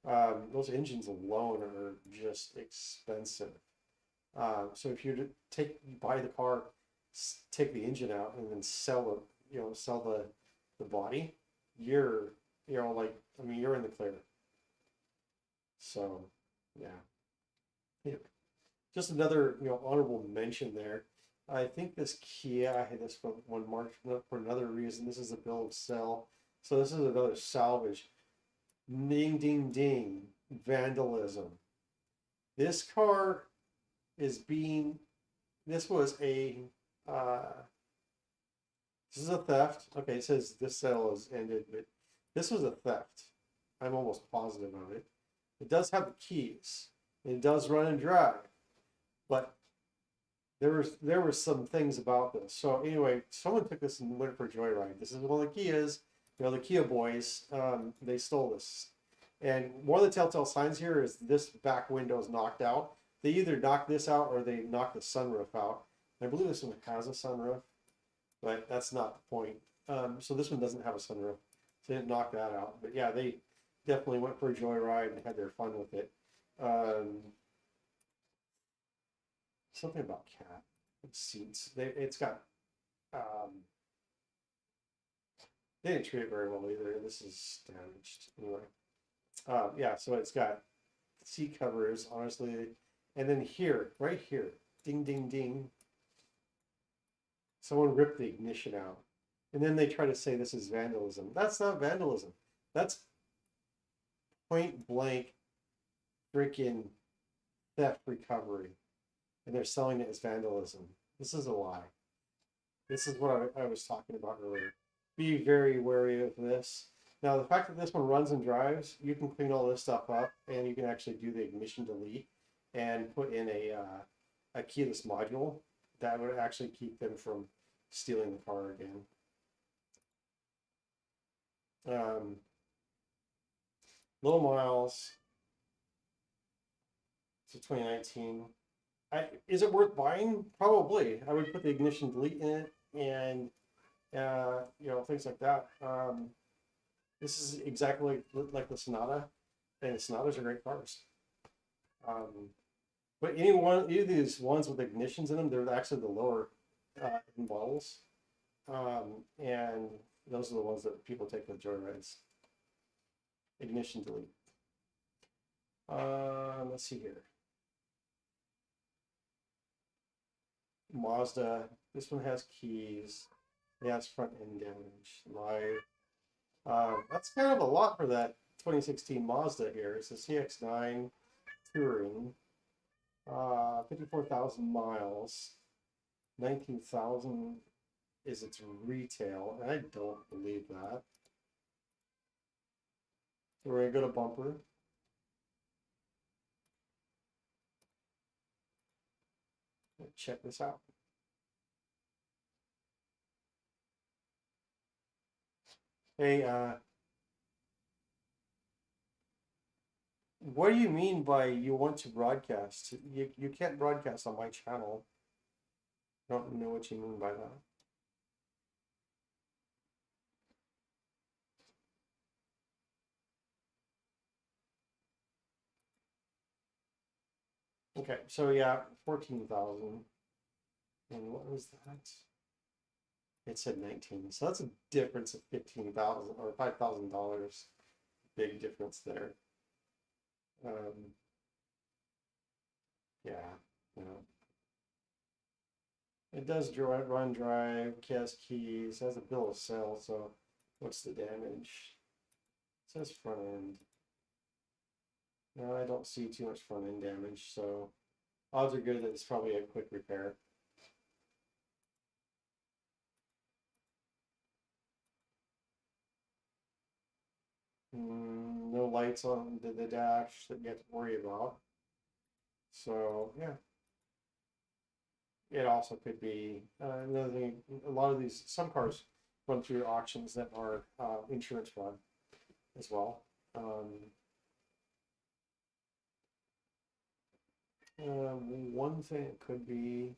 Those engines alone are just expensive. So if you buy the car, take the engine out, and then sell the body, like I mean you're in the clear. So yeah, yeah. Just another honorable mention there. I think this Kia, I had this for one marked for another reason. This is a bill of sale. So this is another salvage. Ding ding ding. Vandalism. This car is being this was a uh, this is a theft. Okay, it says this sale is ended, but this was a theft. I'm almost positive of it. It does have the keys. It does run and drive, but there were some things about this. So anyway, someone took this and went for a joyride. This is one of the Kias, the Kia boys. They stole this, and one of the telltale signs here is this back window is knocked out. They either knocked this out or they knocked the sunroof out. I believe this one has a sunroof, but that's not the point. So this one doesn't have a sunroof, so they didn't knock that out. But yeah, they definitely went for a joyride and had their fun with it. Um, Something about cat seats. It's got um, they didn't treat it very well either. This is damaged anyway. Yeah, so it's got seat covers, honestly, and then here, right here, ding ding ding. Someone ripped the ignition out, and then they try to say this is vandalism. That's not vandalism. That's point blank freaking theft recovery, and they're selling it as vandalism. This is a lie. This is what I was talking about earlier. Be very wary of this. Now, the fact that this one runs and drives, you can clean all this stuff up, and you can actually do the ignition delete and put in a keyless module that would actually keep them from stealing the car again. Low miles. It's a 2019. Is it worth buying? Probably. I would put the ignition delete in it and things like that. This is exactly like the Sonata, and the Sonatas are great cars. But any of these ones with ignitions in them, they're actually the lower models, and those are the ones that people take with joyrides. Ignition delete. Let's see here. Mazda. This one has keys. Yeah, it's front end damage. That's kind of a lot for that 2016 Mazda here. It's a CX-9 Touring. 54,000 miles. 19,000 is its retail. I don't believe that. So we're gonna go to bumper. Check this out. Hey, what do you mean by you want to broadcast? You can't broadcast on my channel. I don't know what you mean by that. Okay, so yeah, 14,000. And what was that? It said 19, so that's a difference of 15,000 or $5,000. Big difference there. Um, yeah, you know, it does run drive, has keys, has a bill of sale. So, what's the damage? It says front end. No, I don't see too much front end damage, so odds are good that it's probably a quick repair. No lights on the dash that you have to worry about. So yeah, it also could be another thing. A lot of these, some cars run through auctions that are insurance fraud as well. Um, one thing it could be,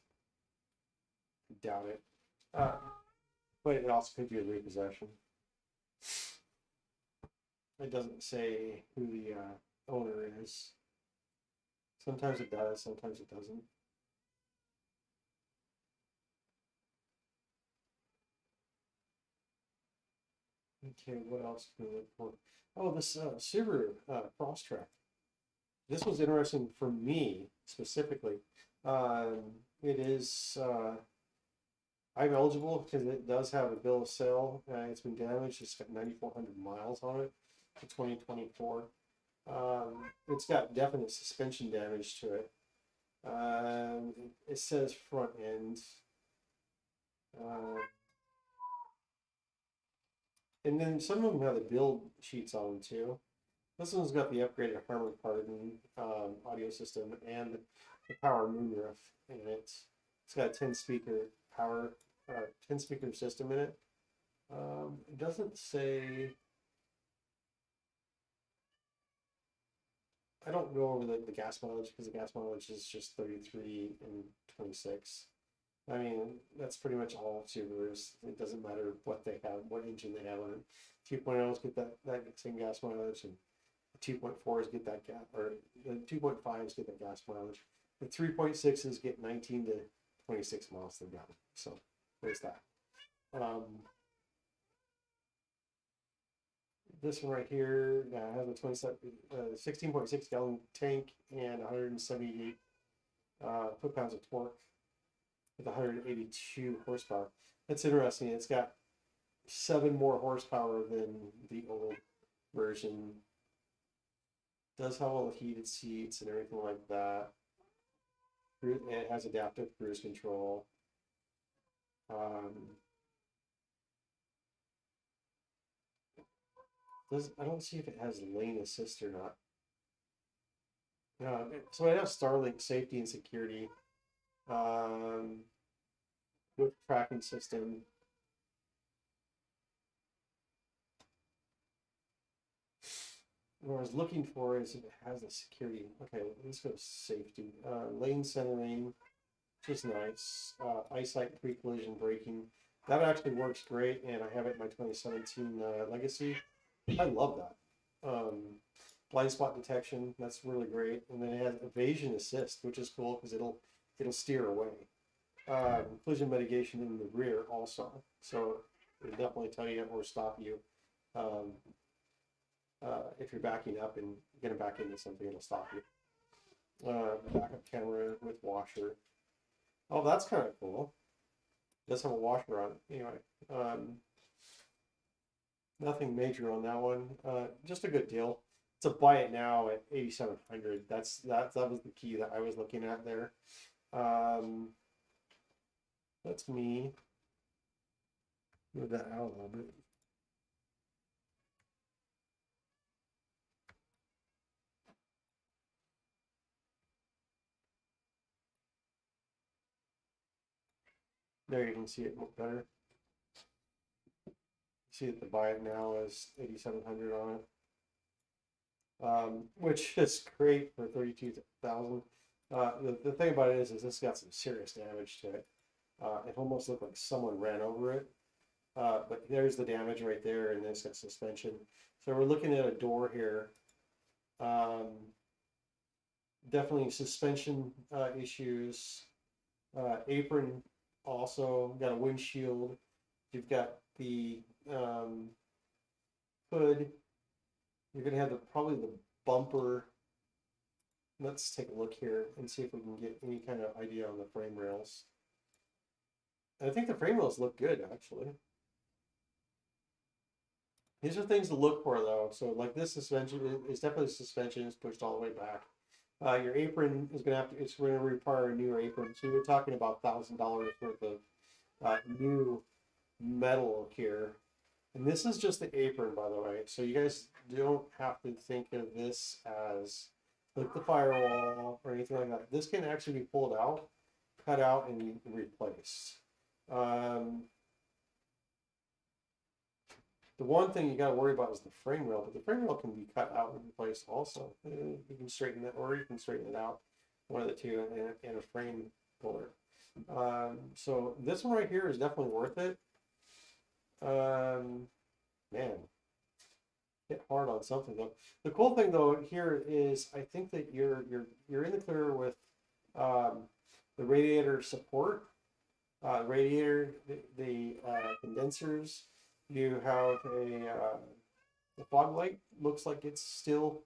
doubt it, uh, but it also could be a repossession. It doesn't say who the owner is. Sometimes it does, sometimes it doesn't. Okay, what else can we look for? Oh, this Subaru Crosstrek. This was interesting for me specifically. It is I'm eligible because it does have a bill of sale. It's been damaged. It's got 9,400 miles on it to 2024. It's got definite suspension damage to it. It says front end. Uh, and then some of them have the build sheets on them too. This one's got the upgraded Harman Kardon audio system and the power moonroof in it. It's got a 10 speaker power, 10 speaker system in it. It doesn't say. I don't go over the gas mileage because the gas mileage is just 33 and 26. I mean, that's pretty much all Subarus. It doesn't matter what they have, what engine they have on it. 2.0s get that same gas mileage, and 2.4s get that gas, or the 2.5s get that gas mileage. The 3.6s get 19 to 26 miles per gallon. So there's that. Um, this one right here has a 16.6 gallon tank and 178 foot-pounds of torque with 182 horsepower. That's interesting. It's got 7 more horsepower than the old version. Does have all the heated seats and everything like that. It has adaptive cruise control. I don't see if it has lane assist or not. So it has Starlink safety and security um, with tracking system. What I was looking for is if it has a security. Okay, let's go safety. Lane centering, which is nice. Eyesight pre-collision braking. That actually works great, and I have it in my 2017 Legacy. I love that. Blind spot detection, that's really great. And then it has evasion assist, which is cool because it'll steer away. Collision mitigation in the rear also. So it'll definitely tell you or stop you. Um, if you're backing up and gonna back into something, it'll stop you. Backup camera with washer. Oh, that's kind of cool. It does have a washer on it. Anyway, nothing major on that one. Just a good deal. To buy it now at 8,700. That was the key that I was looking at there. That's me. Move that out a little bit. There you can see it better. See that the buy it now is 8,700 on it. Which is great for 32,000. The thing about it is this got some serious damage to it. It almost looked like someone ran over it. But there's the damage right there, and this got suspension. So we're looking at a door here. Definitely suspension issues. Apron also got a windshield. You've got the hood. You're gonna have probably the bumper. Let's take a look here and see if we can get any kind of idea on the frame rails. I think the frame rails look good, actually. These are things to look for, though. So, like this suspension is definitely suspension is pushed all the way back. Your apron is going to it's going to require a new apron. So you're talking about $1,000 worth of new metal here. And this is just the apron, by the way. So you guys don't have to think of this as like the firewall or anything like that. This can actually be pulled out, cut out, and replaced. The one thing you got to worry about is the frame rail, but the frame rail can be cut out and replaced also. You can straighten that, or you can straighten it out, one of the two, and a frame puller. So this one right here is definitely worth it. Man, hit hard on something though. The cool thing though here is I think that you're in the clear with the radiator support, radiator, the condensers. You have the fog light looks like it's still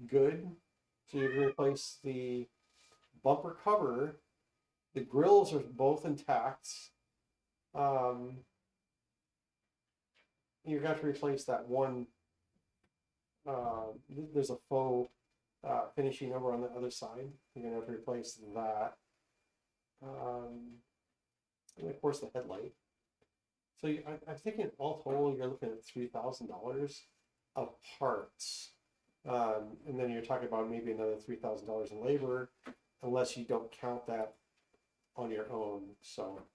good. So you can replace the bumper cover. The grills are both intact. You're going to replace that one. There's a faux finishing over on the other side. You're going to have to replace that. And of course the headlight. So I'm thinking all total, you're looking at $3,000 of parts. And then you're talking about maybe another $3,000 in labor, unless you don't count that on your own. So,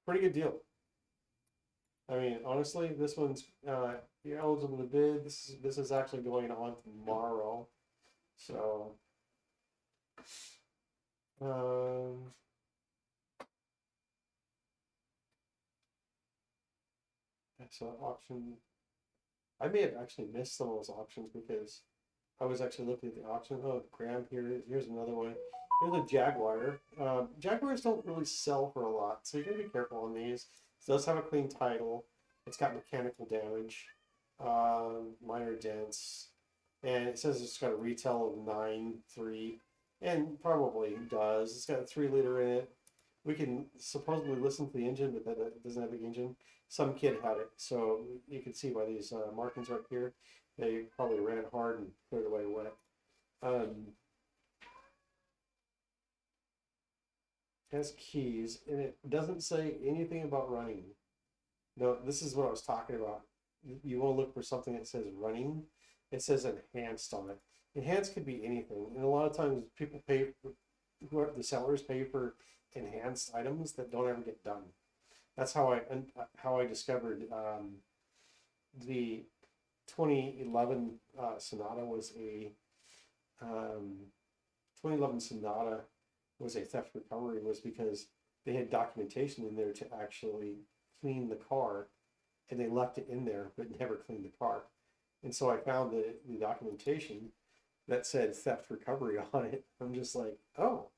pretty good deal. I mean, honestly, this one's you're eligible to bid. This is actually going on tomorrow. So, so auction. I may have actually missed some of those auctions because I was actually looking at the auction. Oh, Graham, here's another one. Here's a Jaguar. Jaguars don't really sell for a lot, so you gotta be careful on these. It does have a clean title. It's got mechanical damage, minor dents, and it says it's got a retail of 9.3, and probably does. It's got a 3-liter in it. We can supposedly listen to the engine, but that doesn't have an engine. Some kid had it, so you can see by these markings right here. They probably ran it hard and put it away wet. Has keys, and it doesn't say anything about running. No, this is what I was talking about. You want to look for something that says running. It says enhanced on it. Enhanced could be anything, and a lot of times people pay, the sellers pay for enhanced items that don't ever get done. That's how I discovered the 2011 Sonata was a 2011 Sonata was a theft recovery, was because they had documentation in there to actually clean the car, and they left it in there but never cleaned the car. And so I found the documentation that said theft recovery on it. I'm just like, oh,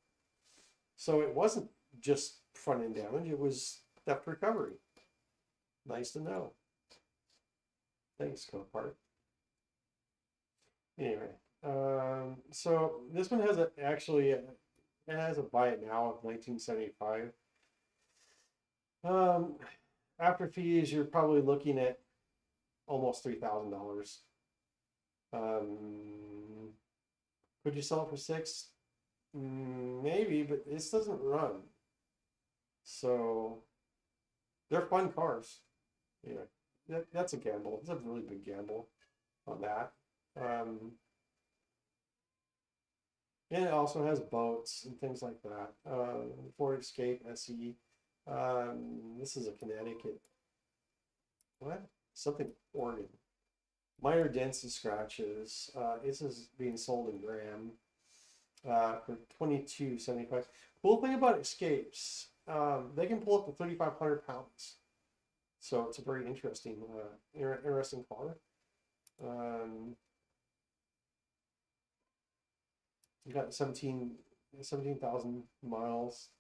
so it wasn't just front end damage, it was theft recovery. Nice to know. Thanks, Copart. Anyway, so this one has it has a buy it now of 1975. After fees, you're probably looking at almost $3,000. Could you sell it for $6,000? Maybe, but this doesn't run. So they're fun cars. Yeah, that's a gamble. It's a really big gamble on that. And it also has boats and things like that. Ford Escape SE. This is a Connecticut. What? Something Oregon. Minor dents and scratches. This is being sold in Graham for $22.75. Cool thing about Escapes, they can pull up to 3,500 pounds. So it's a very interesting, interesting car. You got 17,000 miles.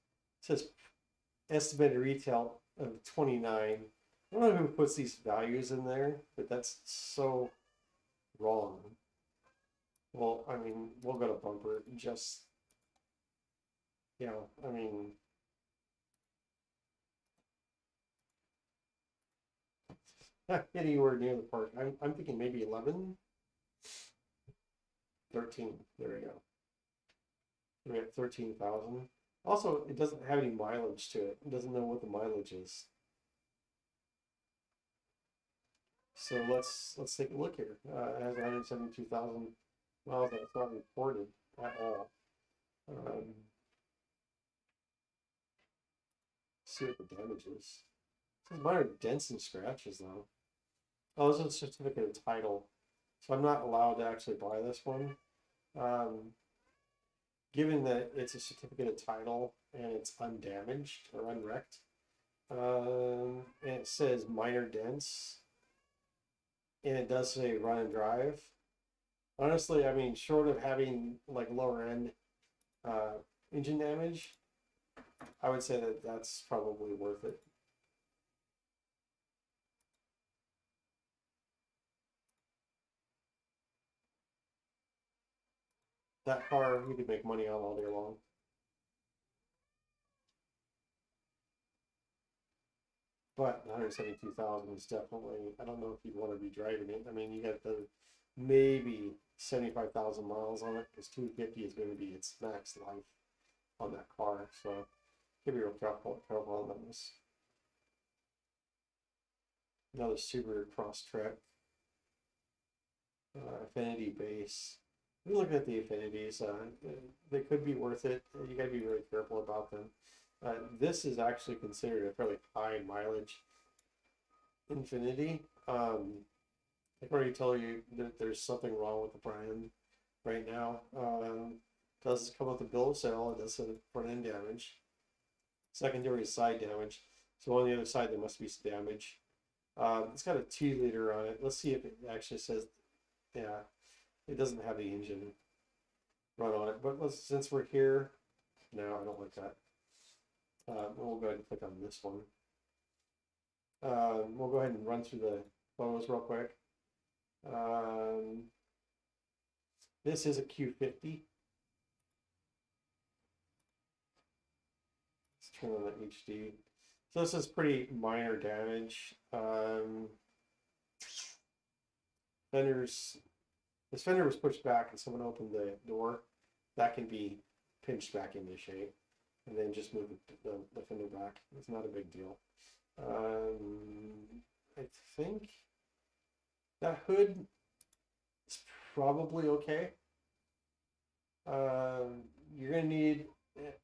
It says estimated retail of 29. I don't know who puts these values in there, but that's so wrong. Well, I mean, we'll go to bumper. Just, I mean, not anywhere near the park. I'm thinking maybe 11, 13. There we go. We're at 13,000. Also, it doesn't have any mileage to it. It doesn't know what the mileage is. So let's take a look here. It has 172,000 miles. That's not reported at all. See what the damage is. It says minor dents and scratches though. Oh, this is a certificate of title, so I'm not allowed to actually buy this one. Given that it's a certificate of title and it's undamaged or unwrecked, and it says minor dents, and it does say run and drive. Honestly, I mean, short of having like lower end engine damage, I would say that that's probably worth it. That car you could make money on all day long. But 172,000 is definitely, I don't know if you'd want to be driving it. I mean, you got the maybe 75,000 miles on it because 250 is going to be its max life on that car. So give me real careful on this. Another Subaru Crosstrek. Affinity base. We're looking at the affinities. They could be worth it. You got to be really careful about them. This is actually considered a fairly high mileage Infinity. I can already tell you that there's something wrong with the brand right now. Does come with a bill of sale. It does have front end damage, secondary side damage. So on the other side there must be some damage. It's got a 2-liter on it. Let's see if it actually says, yeah, it doesn't have the engine run on it. But since we're here, no, I don't like that. We'll go ahead and click on this one. We'll go ahead and run through the photos real quick. This is a Q50. Let's turn on the HD. So this is pretty minor damage. This fender was pushed back and someone opened the door. That can be pinched back into shape and then just move the fender back. It's not a big deal. I think that hood is probably okay. You're gonna need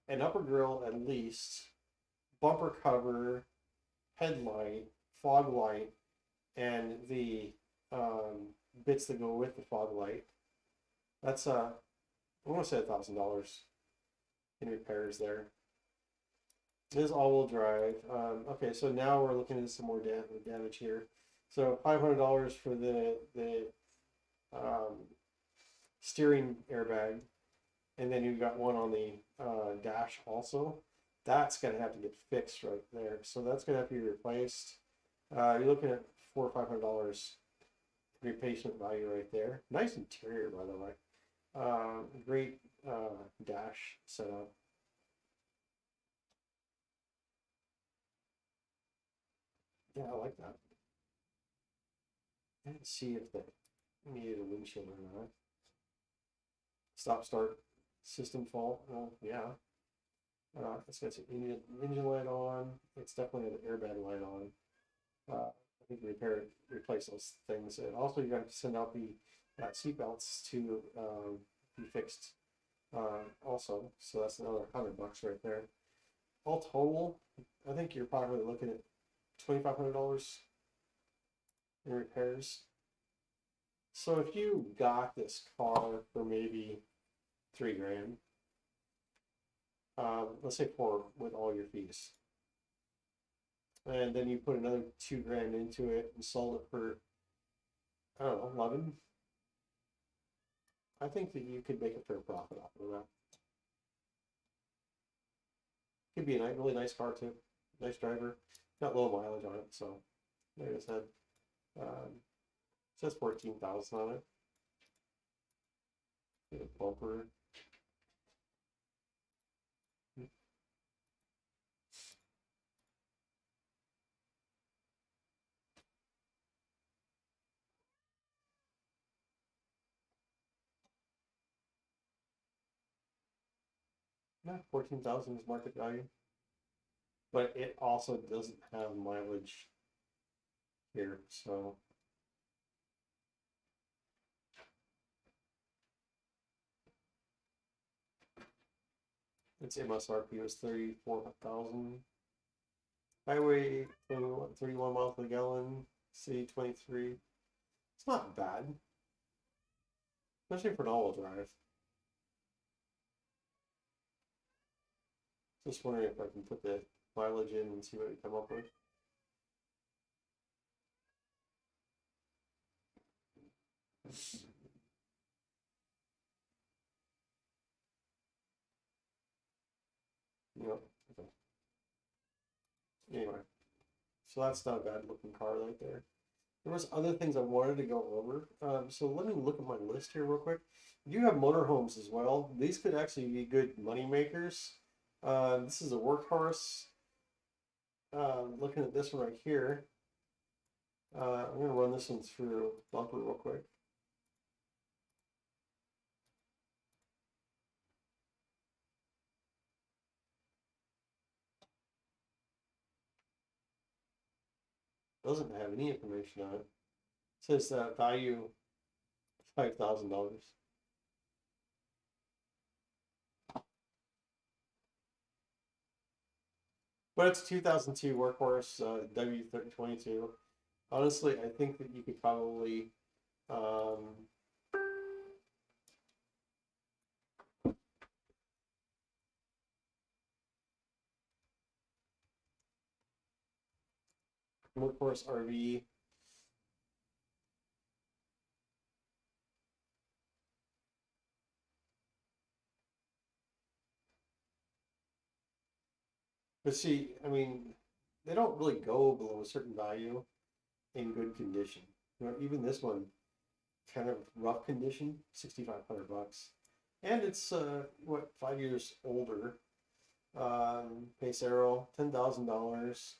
an upper grille at least, bumper cover, headlight, fog light, and the bits that go with the fog light. That's I want to say $1,000 in repairs there. It is all-wheel drive. Okay, so now we're looking at some more damage here. So $500 for the steering airbag, and then you've got one on the dash also. That's gonna have to get fixed right there. So that's gonna have to be replaced. You're looking at $400 or $500 replacement value right there. Nice interior, by the way. Great dash setup. Yeah, I like that. Let's see if they needed a windshield or not. Stop start system fault. Well, yeah. It's got some engine light on. It's definitely an airbag light on. I think replace those things. And also, you got to send out the seat belts to be fixed. Also, so that's another $100 right there. All total, I think you're probably looking at $2,500 in repairs. So if you got this car for maybe $3,000, let's say 4 with all your fees, and then you put another $2,000 into it and sold it for, I don't know, 11. I think that you could make a fair profit off of that. Could be a really nice car too, nice driver. got low mileage on it, so like I said, it says 14,000 on it. Get a bumper. Yeah, 14,000 is market value, but it also doesn't have mileage here, so its MSRP was 34,000. Highway 31 miles per gallon, city 23. It's not bad, especially for an all-wheel drive. Just wondering if I can put the mileage in and see what we come up with. Yep. Okay. Anyway, so that's not a bad looking car right there. There was other things I wanted to go over. So let me look at my list here real quick. You have motorhomes as well. These could actually be good money makers. This is a workhorse. Looking at this one right here. I'm going to run this one through bumper real quick. Doesn't have any information on it. It says value $5,000. But it's a 2002 workhorse W22. Honestly, I think that you could probably workhorse RV. But see, I mean, they don't really go below a certain value in good condition. You know, even this one, kind of rough condition, 6,500 bucks, and it's what 5 years older. Pace Arrow, $10,000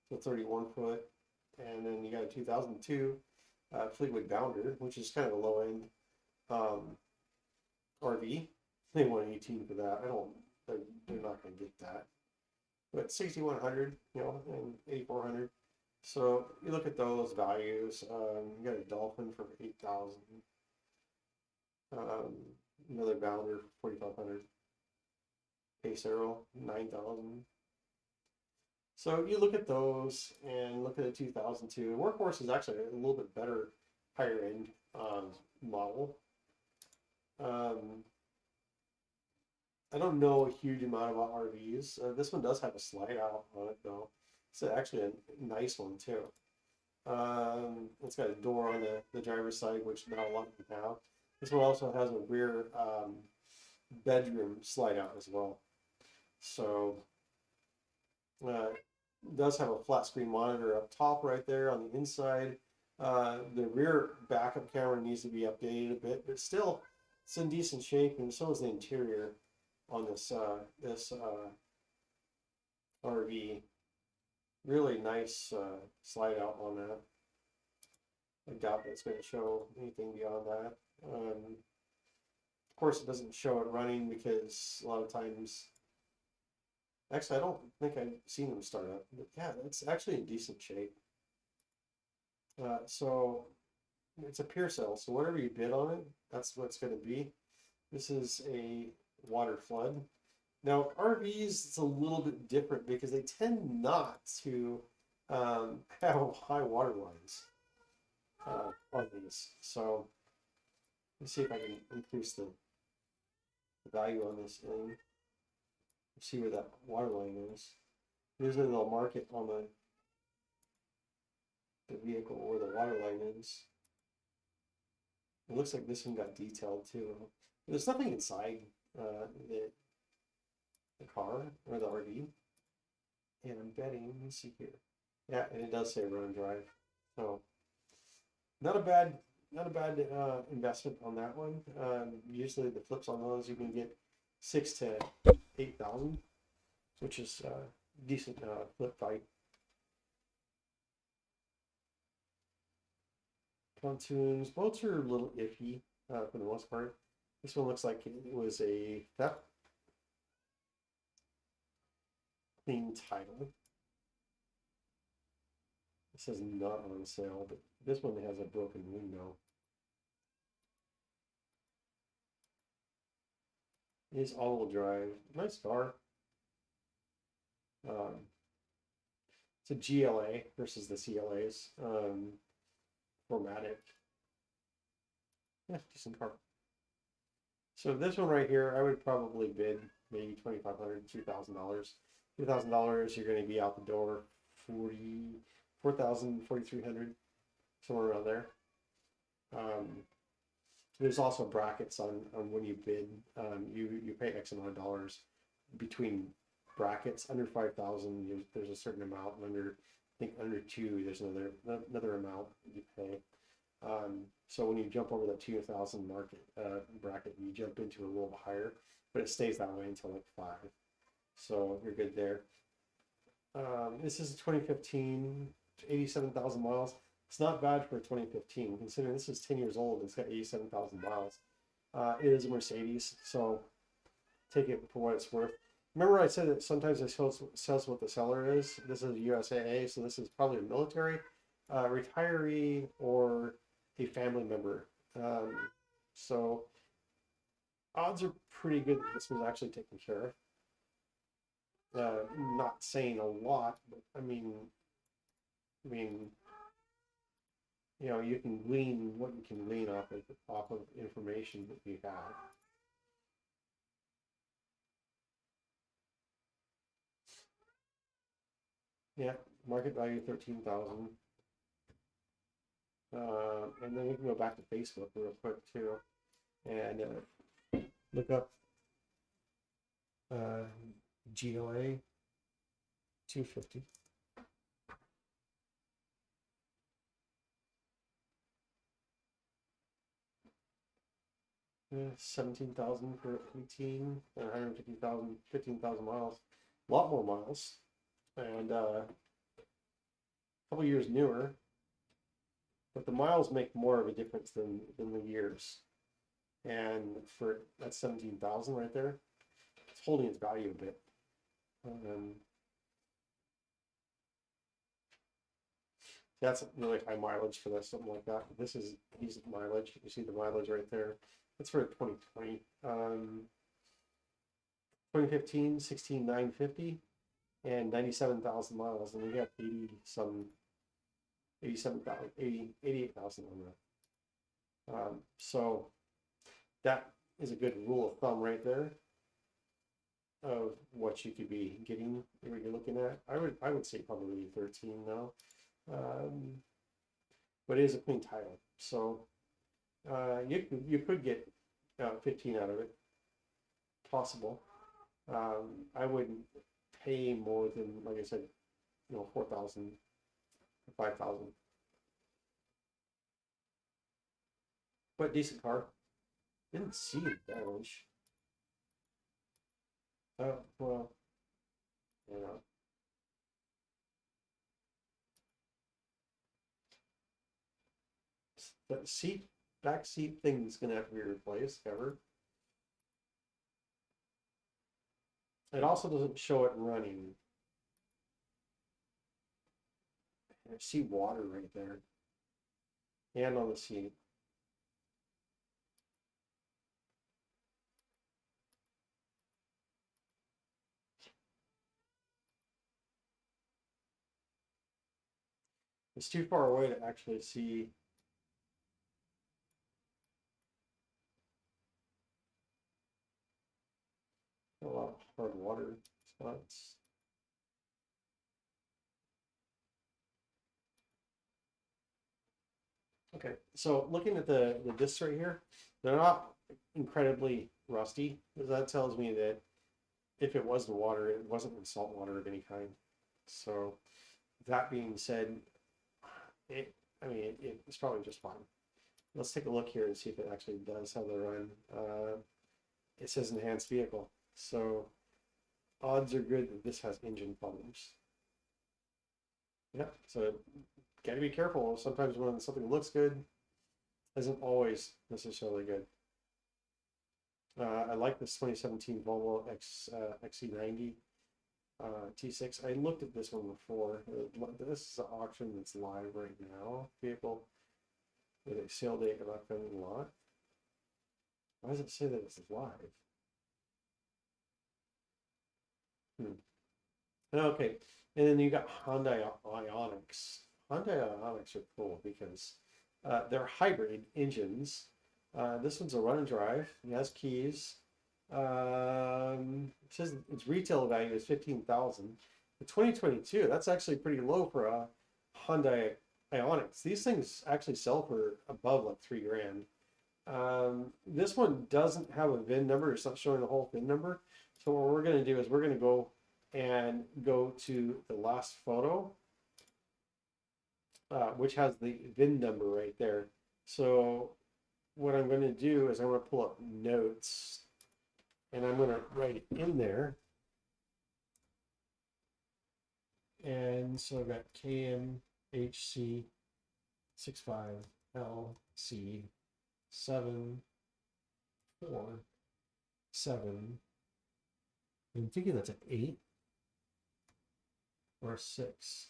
to 31 foot, and then you got a 2002 Fleetwood Bounder, which is kind of a low end RV. They want 18 for that. I don't. They're not going to get that. But 6,100, you know, and 8,400. So you look at those values. You got a Dolphin for 8,000. Another Bounder for 4,500. Pace Arrow 9,000. So you look at those and look at the 2002. Workhorse is actually a little bit better, higher end model. I don't know a huge amount about RVs. This one does have a slide out on it though. It's actually a nice one too. It's got a door on the driver's side, which not a lot of them have. This one also has a rear bedroom slide out as well. So does have a flat screen monitor up top right there on the inside. The rear backup camera needs to be updated a bit, but still it's in decent shape, and so is the interior on this RV. Really nice slide out on that. I doubt that's going to show anything beyond that. Of course, it doesn't show it running because a lot of times, actually, I don't think I've seen them start up. But yeah, it's actually in decent shape. So it's a pure sell. So whatever you bid on it, that's what it's going to be. This is a water flood. Now RVs, it's a little bit different because they tend not to have high water lines on these. So let's see if I can increase the value on this thing. See where that water line is. Usually they'll mark it on the vehicle where the water line is. It looks like this one got detailed too. There's nothing inside the car or the RV. And I'm betting, let me see here. Yeah, and it does say run and drive. So not a bad, investment on that one. Usually the flips on those you can get 6 to 8,000, which is decent flip fight. Pontoons, boats are a little iffy for the most part. This one looks like it was a theft, clean title. It says not on sale, but this one has a broken window. It is all-wheel drive. Nice car. It's a GLA versus the CLAs. Formatic. Yeah, decent car. So this one right here, I would probably bid maybe $2,500, $3,000. $2,000, you're going to be out the door 4,000, 4,300, somewhere around there. There's also brackets on when you bid. You pay X amount of dollars between brackets. Under 5,000, there's a certain amount, and under, I think under 2, there's another amount you pay. So when you jump over that 2,000 market bracket, you jump into a little higher, but it stays that way until like 5. So you're good there. This is a 2015, 87,000 miles. It's not bad for 2015, considering this is 10 years old and it's got 87,000 miles. It is a Mercedes, so take it for what it's worth. Remember I said that sometimes it says what the seller is. This is USAA, so this is probably a military, retiree, or a family member. So odds are pretty good that this was actually taken care of. Not saying a lot, but I mean, you know, you can glean what you can glean off of information that you have. Yeah, market value 13,000. And then we can go back to Facebook real quick too, and look up GLA 250. Yeah, 17,000 for 18, 150,000, 15,000 miles. A lot more miles, and a couple years newer. But the miles make more of a difference than the years. And for that's 17,000 right there. It's holding its value a bit. That's really high mileage for this, something like that. This is decent mileage. You see the mileage right there. That's for 2020. 2015, 16,950 and 97,000 miles. And we got 88,000 on that. So that is a good rule of thumb right there of what you could be getting, what you're looking at. I would say probably 13 now. But it is a clean title, so you could get 15 out of it, possible. I wouldn't pay more than, like I said, 4,000 or 5,000. But decent car. Didn't see it damage. Oh well, you know. The back seat thing is gonna have to be replaced, covered. It also doesn't show it running. I see water right there, and on the seat. It's too far away to actually see. A lot of hard water spots. Okay, so looking at the discs right here, they're not incredibly rusty. That tells me that if it was in water, it wasn't in salt water of any kind. So that being said, it's probably just fine. Let's take a look here and see if it actually does have the run. It says enhanced vehicle, so odds are good that this has engine problems. Yeah, so gotta be careful. Sometimes when something looks good, isn't always necessarily good. I like this 2017 Volvo XC90 T6. I looked at this one before. This is an auction that's live right now. Vehicle with a sale date of upcoming lot. Why does it say that it's live? Okay, and then you got Hyundai Ioniqs. Hyundai Ioniqs are cool because they're hybrid engines. This one's a run and drive. It has keys. It says its retail value is 15,000. The 2022, that's actually pretty low for a Hyundai Ioniqs. These things actually sell for above like $3,000. This one doesn't have a VIN number. It's not showing the whole VIN number. So what we're going to do is we're going to go to the last photo, which has the VIN number right there. So what I'm going to do is I'm going to pull up notes and I'm going to write it in there. And so I've got KMHC 65LC 747. I'm thinking that's an 8 or a 6.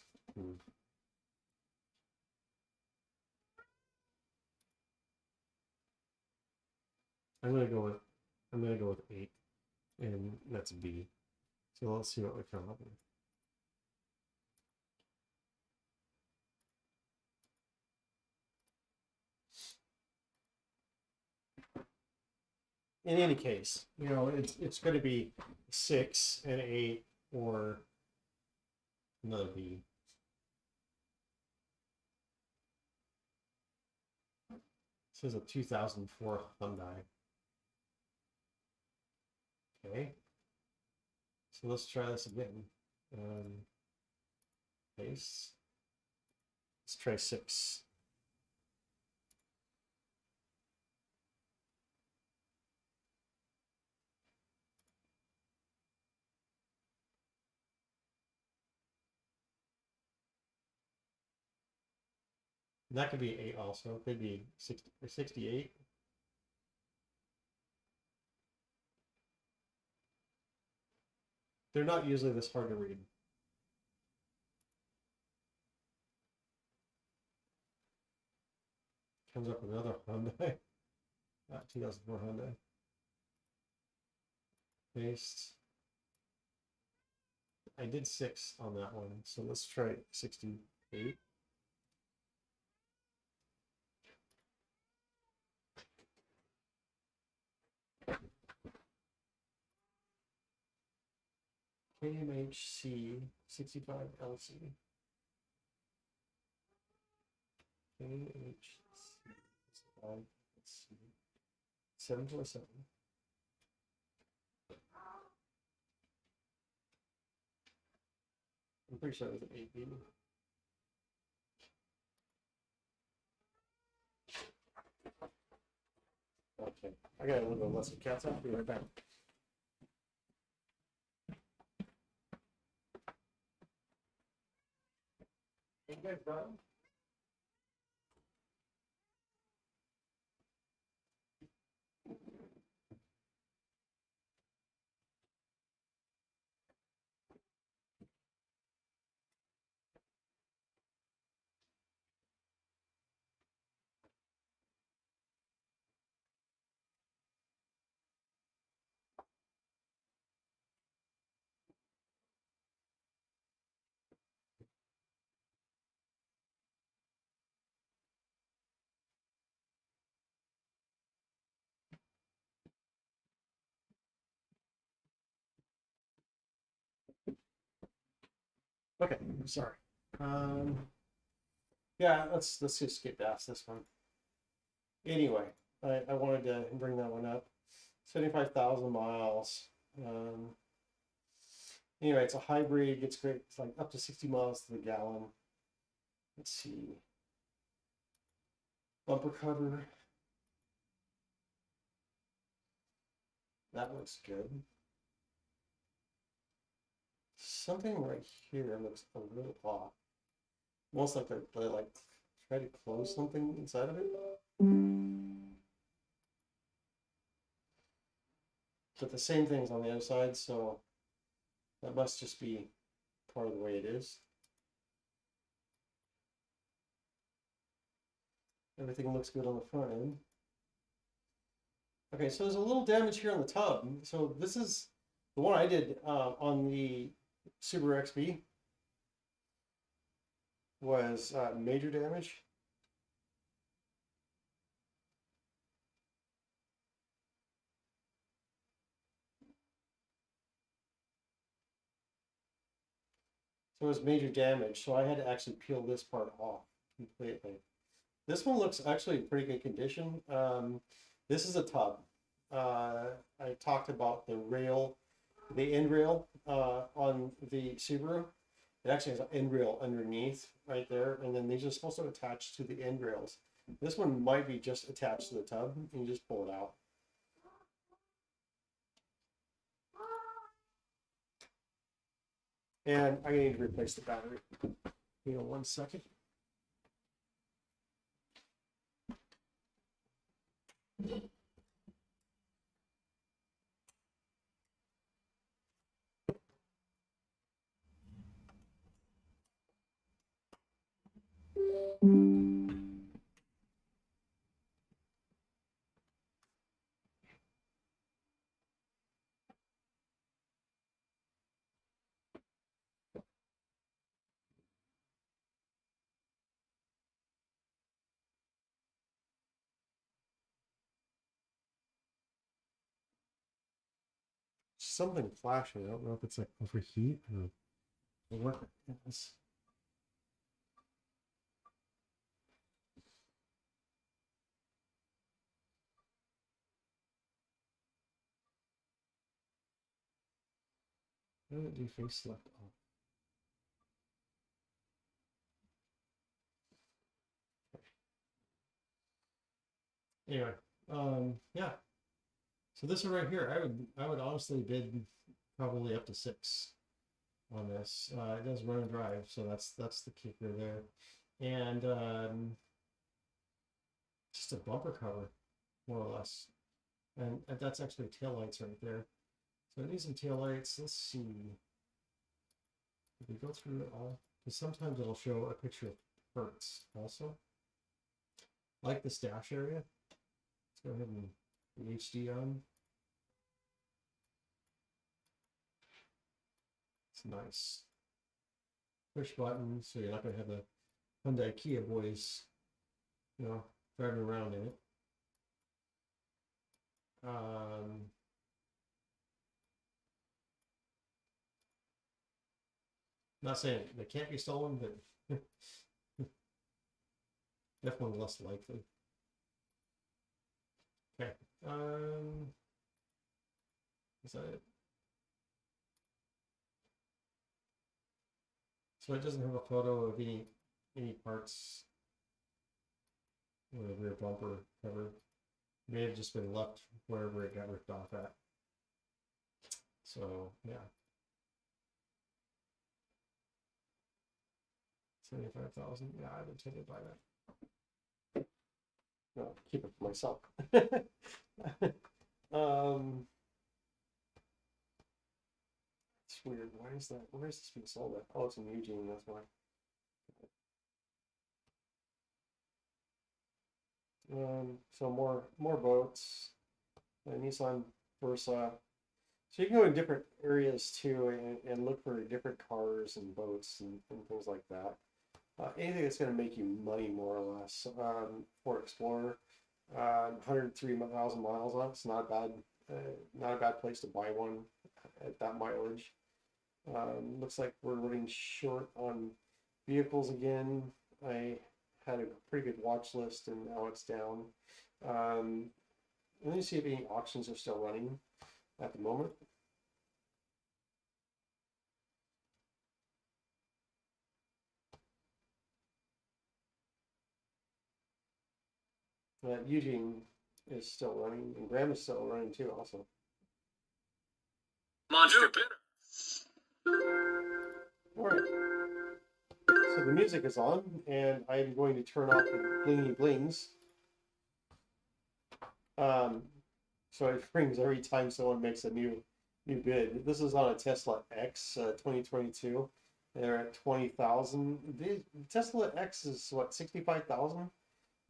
I'm gonna go with 8, and that's B. So let's see what we come up with. In any case, you know, it's going to be 6 and 8 or another B. This is a 2004 Hyundai. Okay, so let's try this again. Base. Let's try 6. That could be 8 also. It could be 60 or 68. They're not usually this hard to read. Comes up with another Hyundai. 2004 Hyundai. Paste. I did 6 on that one, so let's try 68. KMHC 65LC. KMHC 747. I'm pretty sure it was an 8B. Okay, I gotta look at lesson cats. I'll be right back. You guys done? Okay, sorry. Yeah, let's just get past this one. Anyway, I wanted to bring that one up. 75,000 miles. Anyway, it's a hybrid, gets great, it's like up to 60 miles to the gallon. Let's see. Bumper cover. That looks good. Something right here looks a little off. Almost like they like try to close something inside of it. But the same thing's on the other side, so that must just be part of the way it is. Everything looks good on the front end. Okay, so there's a little damage here on the tub. So this is the one I did on the Subaru XB was major damage. So it was major damage, so I had to actually peel this part off completely. This one looks actually in pretty good condition. This is a tub. I talked about the rail, the end rail on the Subaru. It actually has an end rail underneath right there, and then these are supposed to attach to the end rails. This one might be just attached to the tub, and you just pull it out. And I need to replace the battery. Hang on 1 second. Something flashing. I don't know if it's like overheat or what it is. How do I do face select off? Anyway, yeah. So this one right here, I would honestly bid probably up to 6 on this. It does run and drive, so that's the kicker there. And just a bumper cover, more or less. And that's actually taillights right there. So it needs some taillights. Let's see. Did we go through it all? Because sometimes it'll show a picture of parts also. Like this dash area. Let's go ahead and the HD on. It's nice. Push button, so you're not going to have the Hyundai Kia boys, you know, driving around in it. Not saying they can't be stolen, but definitely less likely. Okay. Is that it? So it doesn't have a photo of any parts or the rear bumper cover. It may have just been left wherever it got ripped off at. So yeah. 75,000. Yeah, I would tend to buy that. No, keep it for myself. It's weird. Why is that? Where is this being sold at? Oh, it's in Eugene. That's why. So more boats. Nissan Versa. So you can go in different areas too and look for different cars and boats and things like that. Anything that's going to make you money more or less. Ford Explorer, 103,000 miles on it. It's not a bad place to buy one at that mileage. Looks like we're running short on vehicles again. I had a pretty good watch list and now it's down. Let me see if any auctions are still running at the moment. Eugene is still running, and Graham is still running too, also. Monster All right. So the music is on, and I'm going to turn off the blingy blings. So it rings every time someone makes a new bid. This is on a Tesla X 2022. They're at 20,000. The Tesla X is what, 65,000?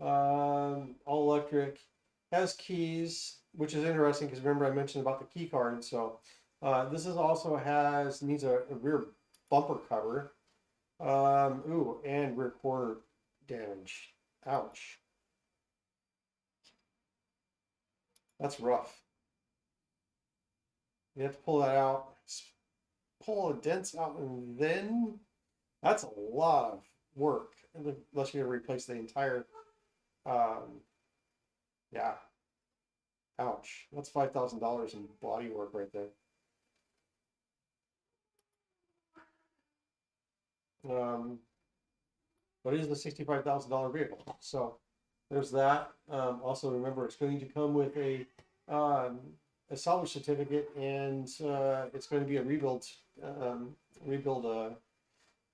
All electric, has keys, which is interesting because remember I mentioned about the key card. So this is also needs a rear bumper cover. Ooh, and rear quarter damage. Ouch. That's rough. You have to pull that out, pull the dents out, and then that's a lot of work. Unless you're gonna replace the entire, yeah. Ouch. That's $5,000 in body work right there. But it is the $65,000 vehicle. So there's that. Also, remember, it's going to come with um, a salvage certificate, and it's going to be a rebuild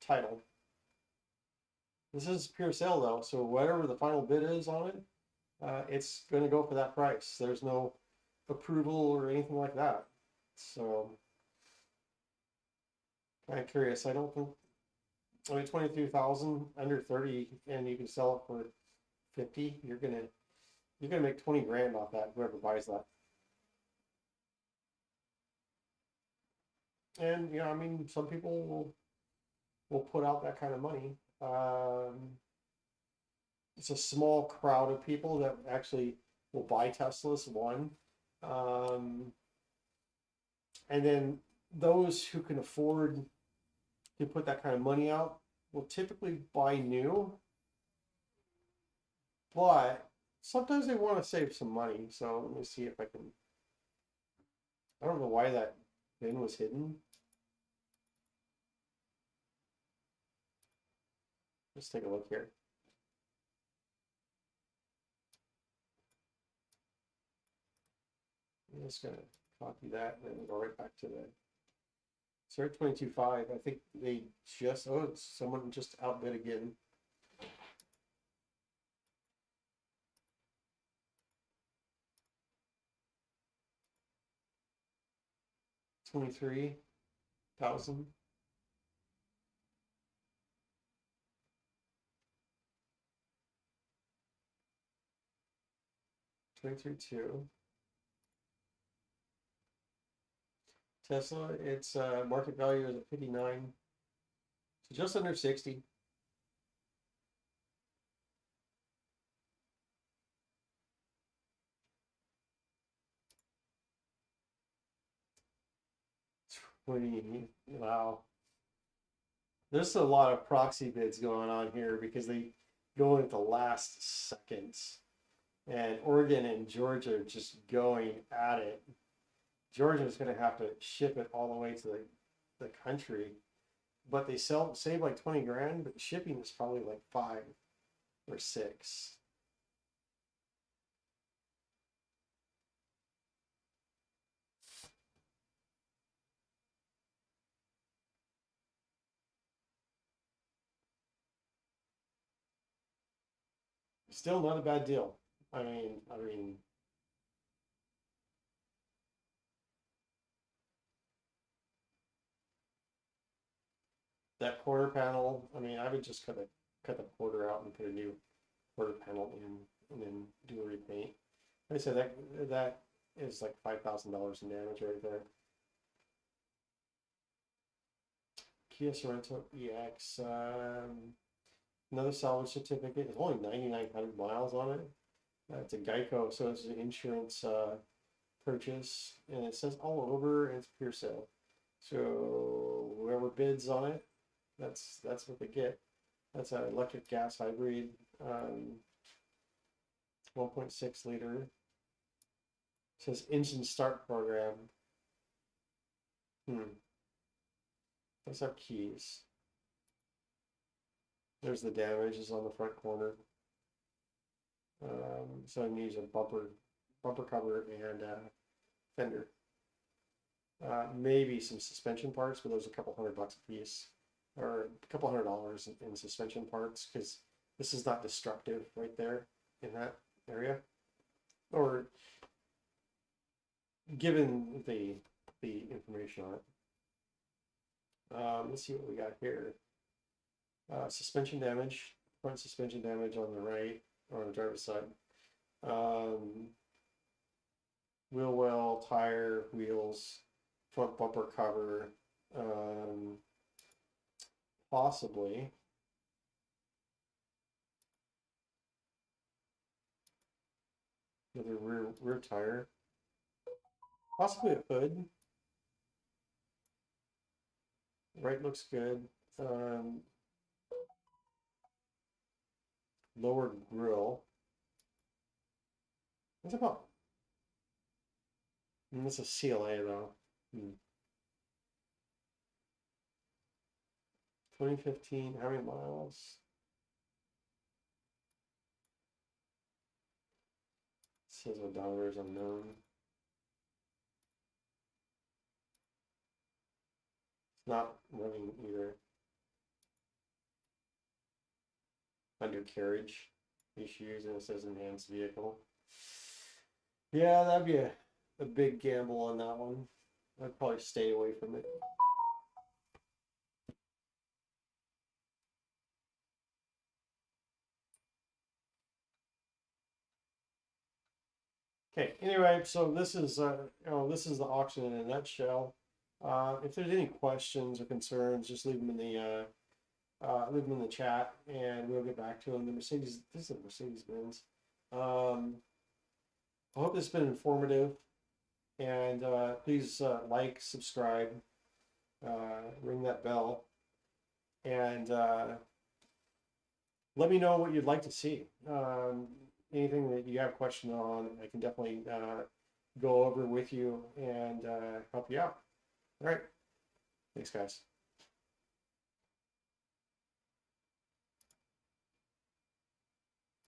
title. This is pure sale though, so whatever the final bid is on it, it's going to go for that price. There's no approval or anything like that. So kind of curious. I don't think. I mean, 22,000 under 30, and you can sell it for 50. You're gonna make 20 grand off that. Whoever buys that. And I mean, some people will put out that kind of money. It's a small crowd of people that actually will buy Teslas. One, um, and then those who can afford to put that kind of money out will typically buy new, but sometimes they want to save some money. So let me see if I can. I don't know why that VIN was hidden. Let's take a look here. I'm just gonna copy that and then go right back to the start 22.5. I think they just someone just outbid again. 23,000. 23.2. Tesla, its market value is at 59, so just under 60. Wow. There's a lot of proxy bids going on here because they go in at the last seconds. And Oregon and Georgia are just going at it. Georgia's going to have to ship it all the way to the country. But they save like 20 grand, but shipping is probably like 5 or 6. Still not a bad deal. I mean, that quarter panel. I mean, I would just cut the quarter out and put a new quarter panel in, and then do a repaint. Like I said, that is like $5,000 in damage right there. Kia Sorento EX. Another salvage certificate. It's only 9,900 miles on it. It's a Geico, so it's an insurance purchase, and it says all over, and it's pure sale. So whoever bids on it, that's what they get. That's an electric gas hybrid, 1.6 liter. It says engine start program. Those have keys. There's the damage is on the front corner. So it needs a bumper cover and fender. Maybe some suspension parts, but those are a couple $100 a piece, or a couple $100 in suspension parts, because this is not destructive right there in that area, or given the information on it. Let's see what we got here. Suspension damage, front suspension damage on the right, or on the driver's side. Wheel well, tire, wheels, front bumper cover, possibly. Another rear tire, possibly a hood. Right looks good. Lower grill. What's about? And that's a CLA though. 2015. How many miles? It says odometer is unknown. It's not running either. Undercarriage issues, and it says enhanced vehicle. Yeah, that'd be a big gamble on that one. I'd probably stay away from it. Okay, anyway, so this is this is the auction in a nutshell. If there's any questions or concerns, just leave them in the chat, and we'll get back to them. The Mercedes, this is a Mercedes-Benz. I hope this has been informative, and please like, subscribe, ring that bell, and let me know what you'd like to see. Anything that you have a question on, I can definitely go over with you and help you out. All right. Thanks, guys.